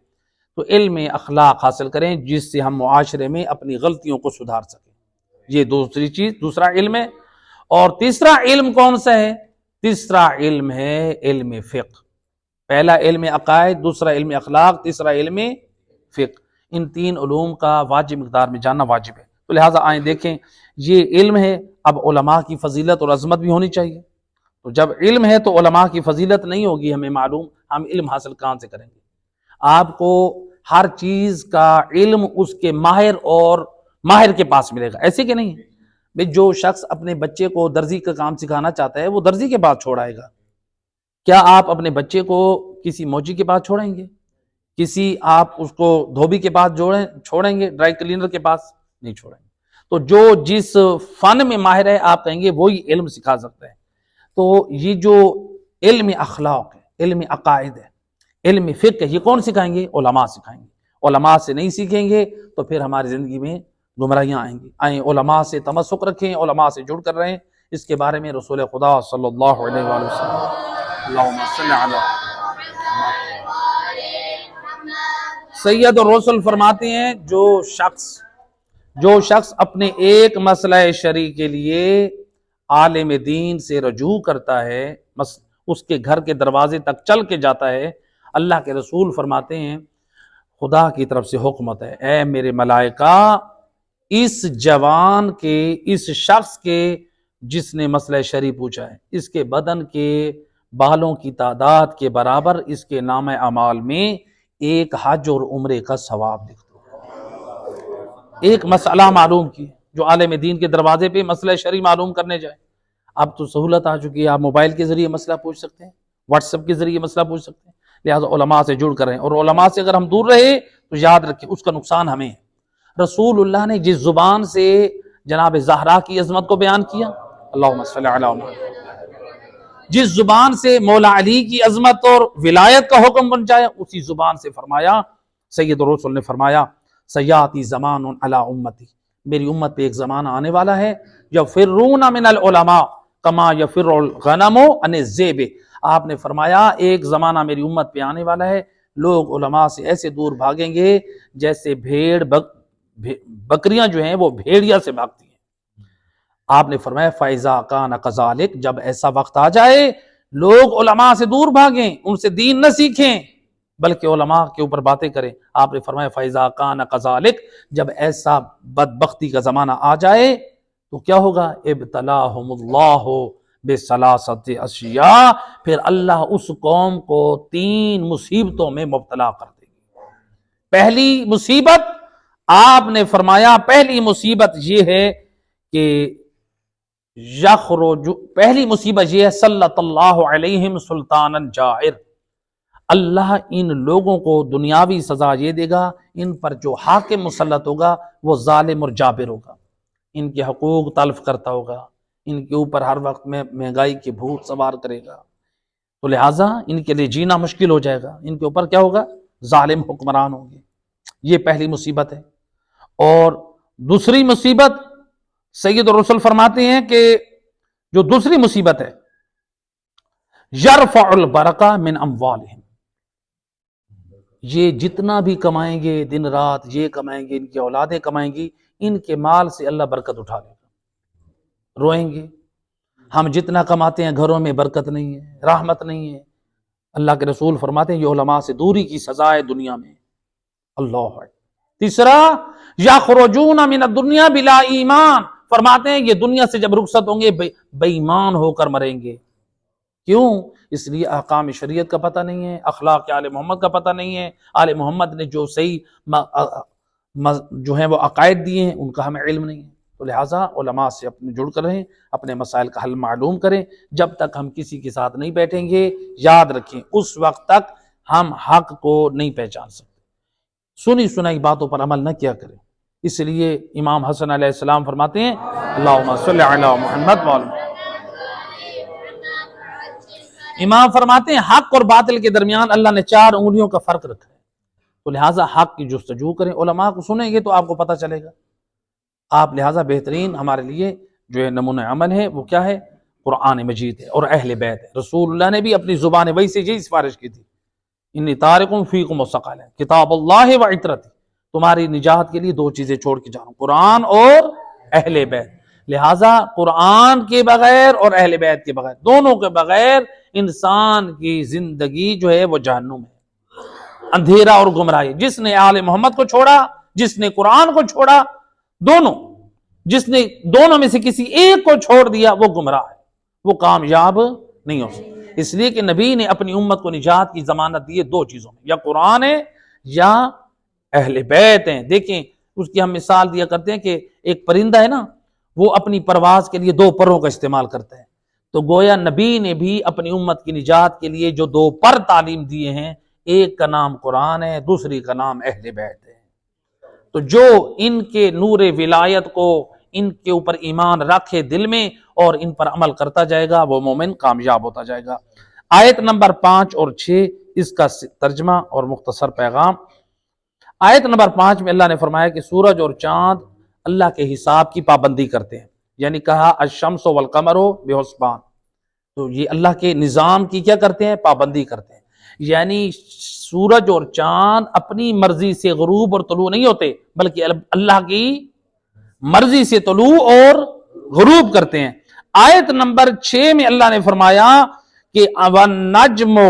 تو علم اخلاق حاصل کریں جس سے ہم معاشرے میں اپنی غلطیوں کو سدھار سکیں، یہ دوسری چیز، دوسرا علم ہے۔ اور تیسرا علم کون سا ہے؟ تیسرا علم ہے علم فقہ۔ پہلا علم عقائد، دوسرا علم اخلاق، تیسرا علم فقہ۔ ان 3 علوم کا واجب مقدار میں جاننا واجب ہے۔ تو لہٰذا آئیں دیکھیں یہ علم ہے، اب علماء کی فضیلت اور عظمت بھی ہونی چاہیے۔ تو جب علم ہے تو علماء کی فضیلت نہیں ہوگی ہمیں معلوم، ہم علم حاصل کہاں سے کریں گے؟ آپ کو ہر چیز کا علم اس کے ماہر کے پاس ملے گا، ایسے کہ نہیں ہے؟ جو شخص اپنے بچے کو درزی کا کام سکھانا چاہتا ہے وہ درزی کے پاس چھوڑائے گا، کیا آپ اپنے بچے کو کسی موچی کے پاس چھوڑیں گے؟ کسی آپ اس کو دھوبی کے پاس چھوڑیں گے؟ ڈرائی کلینر کے پاس نہیں چھوڑیں گے۔ تو جو جس فن میں ماہر ہے آپ کہیں گے وہی علم سکھا سکتا ہے۔ تو یہ جو علم اخلاق ہے، علم عقائد ہے، علم فقہ ہے، یہ کون سکھائیں گے؟ علماء سکھائیں گے۔ علماء سے نہیں سیکھیں گے تو پھر ہماری زندگی میں گمراہیاں آئیں گی. آئیں علماء سے تمسک رکھیں، علماء سے جڑ کر رہیں. اس کے بارے میں رسول خدا صلی اللہ علیہ وآلہ وسلم اللہم صل علی سید الرسل فرماتے ہیں جو شخص اپنے ایک مسئلہ شرعی کے لیے عالم دین سے رجوع کرتا ہے، اس کے گھر کے دروازے تک چل کے جاتا ہے، اللہ کے رسول فرماتے ہیں خدا کی طرف سے حکمت ہے، اے میرے ملائکہ اس جوان کے، اس شخص کے جس نے مسئلہ شرعی پوچھا ہے، اس کے بدن کے بالوں کی تعداد کے برابر اس کے نام اعمال میں ایک حج اور عمرے کا ثواب لکھ دو. ایک مسئلہ معلوم کی، جو عالم دین کے دروازے پہ مسئلہ شرعی معلوم کرنے جائے. اب تو سہولت آ چکی ہے، آپ موبائل کے ذریعے مسئلہ پوچھ سکتے ہیں، واٹس ایپ کے ذریعے مسئلہ پوچھ سکتے ہیں. لہٰذا علماء سے جڑ کر رہیں، اور علماء سے اگر ہم دور رہے تو یاد رکھیں اس کا نقصان ہمیں ہے. رسول اللہ نے جس زبان سے جناب زہرا کی عظمت کو بیان کیا، اللہم صلی علی محمد، جس زبان سے مولا علی کی عظمت اور ولایت کا حکم پہنچایا، اسی زبان سے فرمایا، سید الرسل نے فرمایا سیاتی زمان علی امتی، میری امت پہ ایک زمانہ آنے والا ہے، یفرون من العلماء کما یفر الغنم عن الذئب. آپ نے فرمایا ایک زمانہ میری امت پہ آنے والا ہے، لوگ علماء سے ایسے دور بھاگیں گے جیسے بکریاں جو ہیں وہ بھیڑیا سے بھاگتی ہیں. آپ نے فرمایا فَإِذَا كَانَ كَذَلِكَ، جب ایسا وقت آ جائے لوگ علماء سے دور بھاگیں، ان سے دین نہ سیکھیں بلکہ علماء کے اوپر باتیں کریں. آپ نے فرمایا فَإِذَا كَانَ كَذَلِكَ، جب ایسا بدبختی کا زمانہ آ جائے تو کیا ہوگا؟ ابتلاہم اللہ بثلاثۃ اشیاء، پھر اللہ اس قوم کو 3 مصیبتوں میں مبتلا کر دے گی. پہلی مصیبت آپ نے فرمایا، پہلی مصیبت یہ ہے کہ پہلی مصیبت یہ ہے سلط اللہ علیہم سلطانا جائر، اللہ ان لوگوں کو دنیاوی سزا یہ دے گا، ان پر جو حاکم مسلط ہوگا وہ ظالم اور جابر ہوگا، ان کے حقوق تلف کرتا ہوگا، ان کے اوپر ہر وقت میں مہنگائی کے بھوت سوار کرے گا، تو لہٰذا ان کے لیے جینا مشکل ہو جائے گا، ان کے اوپر کیا ہوگا؟ ظالم حکمران ہوں گے. یہ پہلی مصیبت ہے. اور دوسری مصیبت سید الرسل فرماتے ہیں کہ جو دوسری مصیبت ہے یرفع البرکہ من اموالہم، یہ جتنا بھی کمائیں گے دن رات یہ کمائیں گے، ان کی اولادیں کمائیں گی، ان کے مال سے اللہ برکت اٹھا لے گا. روئیں گے ہم جتنا کماتے ہیں گھروں میں برکت نہیں ہے، رحمت نہیں ہے. اللہ کے رسول فرماتے ہیں یہ علماء سے دوری کی سزا ہے دنیا میں. اللہ ہے. تیسرا یخرجون من الدنیا بلا ایمان، فرماتے ہیں یہ دنیا سے جب رخصت ہوں گے بے ایمان ہو کر مریں گے. کیوں؟ اس لیے احکام شریعت کا پتہ نہیں ہے، اخلاق آل محمد کا پتہ نہیں ہے، آل محمد نے جو صحیح جو ہیں وہ عقائد دیے ہیں ان کا ہمیں علم نہیں ہے. تو لہٰذا علماء سے اپنے جڑ کر رہیں، اپنے مسائل کا حل معلوم کریں. جب تک ہم کسی کے ساتھ نہیں بیٹھیں گے یاد رکھیں اس وقت تک ہم حق کو نہیں پہچان سکتے. سنی سنائی باتوں پر عمل نہ کیا کریں. اس لیے امام حسن علیہ السلام فرماتے ہیں اللہم صلی علی محمد وعلی محمد. امام فرماتے ہیں حق اور باطل کے درمیان اللہ نے 4 انگلیوں کا فرق رکھا ہے، تو لہٰذا حق کی جستجو کریں. علماء کو سنیں گے تو آپ کو پتہ چلے گا. آپ لہٰذا بہترین ہمارے لیے جو ہے نمونہ عمل ہے وہ کیا ہے؟ قرآن مجید ہے اور اہل بیت ہے. رسول اللہ نے بھی اپنی زبان وحی سے یہی سفارش کی تھی انی تارکم فیکم الثقلین کتاب اللہ و عترتی، تمہاری نجات کے لیے 2 چیزیں چھوڑ کے جاؤں، قرآن اور اہل بیت. لہٰذا قرآن کے بغیر اور اہل بیت کے بغیر، دونوں کے بغیر انسان کی زندگی جو ہے وہ جہنم ہے، اندھیرا اور گمراہی. جس نے آل محمد کو چھوڑا، جس نے قرآن کو چھوڑا، جس نے دونوں میں سے کسی ایک کو چھوڑ دیا وہ گمراہ ہے، وہ کامیاب نہیں ہو سکتا. اس لیے کہ نبی نے اپنی امت کو نجات کی ضمانت دی ہے 2 چیزوں میں، یا قرآن ہے یا اہل بیت ہیں. دیکھیں اس کی ہم مثال دیا کرتے ہیں کہ ایک پرندہ ہے نا، وہ اپنی پرواز کے لیے 2 پروں کا استعمال کرتا ہے. تو گویا نبی نے بھی اپنی امت کی نجات کے لیے جو 2 پر تعلیم دیے ہیں، ایک کا نام قرآن ہے، دوسری کا نام اہل بیت ہے. تو جو ان کے نور ولایت کو، ان کے اوپر ایمان رکھے دل میں اور ان پر عمل کرتا جائے گا وہ مومن کامیاب ہوتا جائے گا. آیت نمبر 5 اور 6 اس کا ترجمہ اور مختصر پیغام. آیت نمبر 5 میں اللہ نے فرمایا کہ سورج اور چاند اللہ کے حساب کی پابندی کرتے ہیں، یعنی کہا الشمس والقمر بحسبان، تو یہ اللہ کے نظام کی کیا کرتے ہیں؟ پابندی کرتے ہیں، یعنی سورج اور چاند اپنی مرضی سے غروب اور طلوع نہیں ہوتے، بلکہ اللہ کی مرضی سے طلوع اور غروب کرتے ہیں۔ آیت نمبر 6 میں اللہ نے فرمایا کہ وَالنَّجْمُ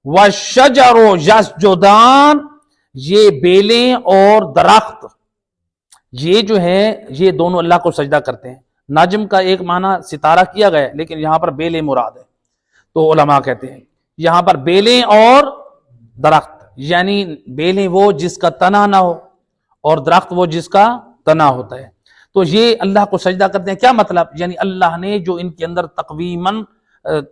وَالشَّجَرُ يَسْجُدَانِ، یہ بیلیں اور درخت یہ جو ہے یہ دونوں اللہ کو سجدہ کرتے ہیں۔ نجم کا ایک معنی ستارہ کیا گیا ہے، لیکن یہاں پر بیلیں مراد ہے، تو علماء کہتے ہیں یہاں پر بیلیں اور درخت، یعنی بیلیں وہ جس کا تنا نہ ہو اور درخت وہ جس کا تنا ہوتا ہے، تو یہ اللہ کو سجدہ کرتے ہیں۔ کیا مطلب؟ یعنی اللہ نے جو ان کے اندر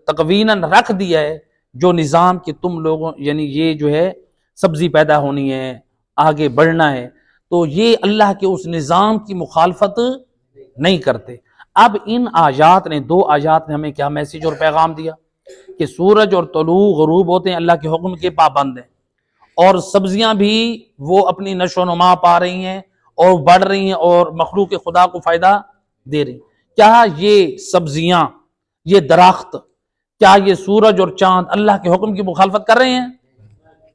تقویناً رکھ دیا ہے جو نظام کہ تم لوگوں یعنی یہ جو ہے سبزی پیدا ہونی ہے، آگے بڑھنا ہے، تو یہ اللہ کے اس نظام کی مخالفت نہیں کرتے۔ اب ان آیات نے 2 آیات نے ہمیں کیا میسج اور پیغام دیا کہ سورج اور طلوع غروب ہوتے ہیں اللہ کے حکم کے پابند ہیں، اور سبزیاں بھی وہ اپنی نشو و نما پا رہی ہیں اور بڑھ رہی ہیں اور مخلوق خدا کو فائدہ دے رہی ہیں۔ کیا یہ سبزیاں، یہ درخت، کیا یہ سورج اور چاند اللہ کے حکم کی مخالفت کر رہے ہیں؟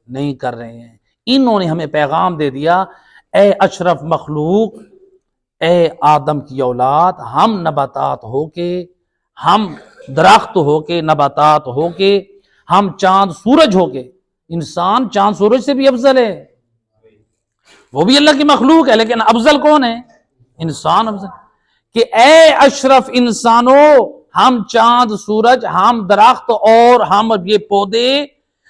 نہیں کر رہے ہیں۔ انہوں نے ہمیں پیغام دے دیا، اے اشرف مخلوق، اے آدم کی اولاد، ہم نباتات ہو کے، ہم درخت ہو کے، نباتات ہو کے، ہم چاند سورج ہو کے، انسان چاند سورج سے بھی افضل ہے، وہ بھی اللہ کی مخلوق ہے، لیکن افضل کون ہے؟ انسان افضل۔ کہ اے اشرف انسانوں، ہم چاند سورج، ہم درخت اور ہم یہ پودے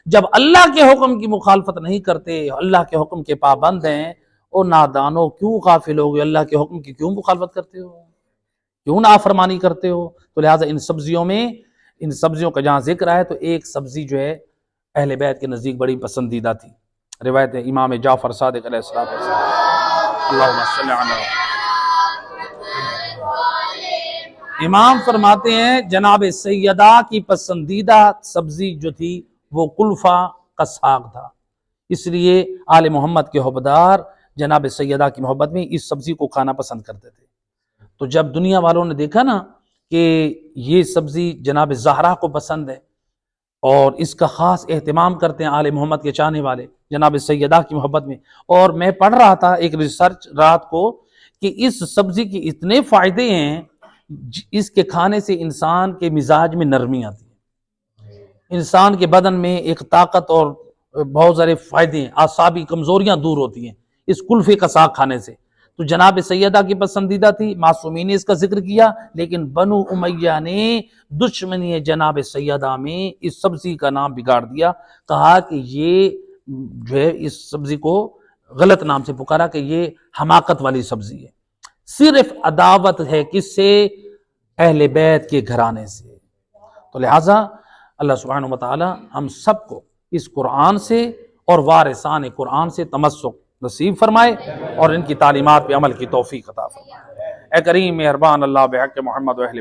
جب اللہ کے حکم کی مخالفت نہیں کرتے، اللہ کے حکم کے پابند ہیں، اور نادانو کیوں غافل ہو گئے؟ اللہ کے حکم کی کیوں مخالفت کرتے ہو؟ کیوں نافرمانی کرتے ہو؟ تو لہٰذا ان سبزیوں کا جہاں ذکر ہے تو ایک سبزی جو ہے اہل بیت کے نزدیک بڑی پسندیدہ تھی، روایت ہے امام جعفر صادق علیہ السلام، اللہم صل علی، امام فرماتے ہیں جناب سیدہ کی پسندیدہ سبزی جو تھی وہ کلفہ کا ساگ تھا، اس لیے آل محمد کے حبدار جناب سیدہ کی محبت میں اس سبزی کو کھانا پسند کرتے تھے۔ تو جب دنیا والوں نے دیکھا نا کہ یہ سبزی جناب زہرا کو پسند ہے اور اس کا خاص اہتمام کرتے ہیں آل محمد کے چاہنے والے جناب سیدہ کی محبت میں، اور میں پڑھ رہا تھا ایک ریسرچ رات کو کہ اس سبزی کے اتنے فائدے ہیں، اس کے کھانے سے انسان کے مزاج میں نرمی آتی ہے، انسان کے بدن میں ایک طاقت اور بہت سارے فائدے ہیں، اعصابی کمزوریاں دور ہوتی ہیں اس کلفے کا ساگ کھانے سے۔ تو جناب سیدہ کی پسندیدہ تھی، معصومین نے اس کا ذکر کیا، لیکن بنو امیہ نے دشمنی جناب سیدہ میں اس سبزی کا نام بگاڑ دیا، کہا کہ یہ جو ہے اس سبزی کو غلط نام سے پکارا کہ یہ حماقت والی سبزی ہے، صرف عداوت ہے کس سے؟ اہل بیت کے گھرانے سے۔ تو لہٰذا اللہ سبحانہ وتعالی ہم سب کو اس قرآن سے اور وارثان قرآن سے تمسک نصیب فرمائے اور ان کی تعلیمات پہ عمل کی توفیق عطا فرمائے۔ اے کریم مہربان اللہ بحق محمد و اہل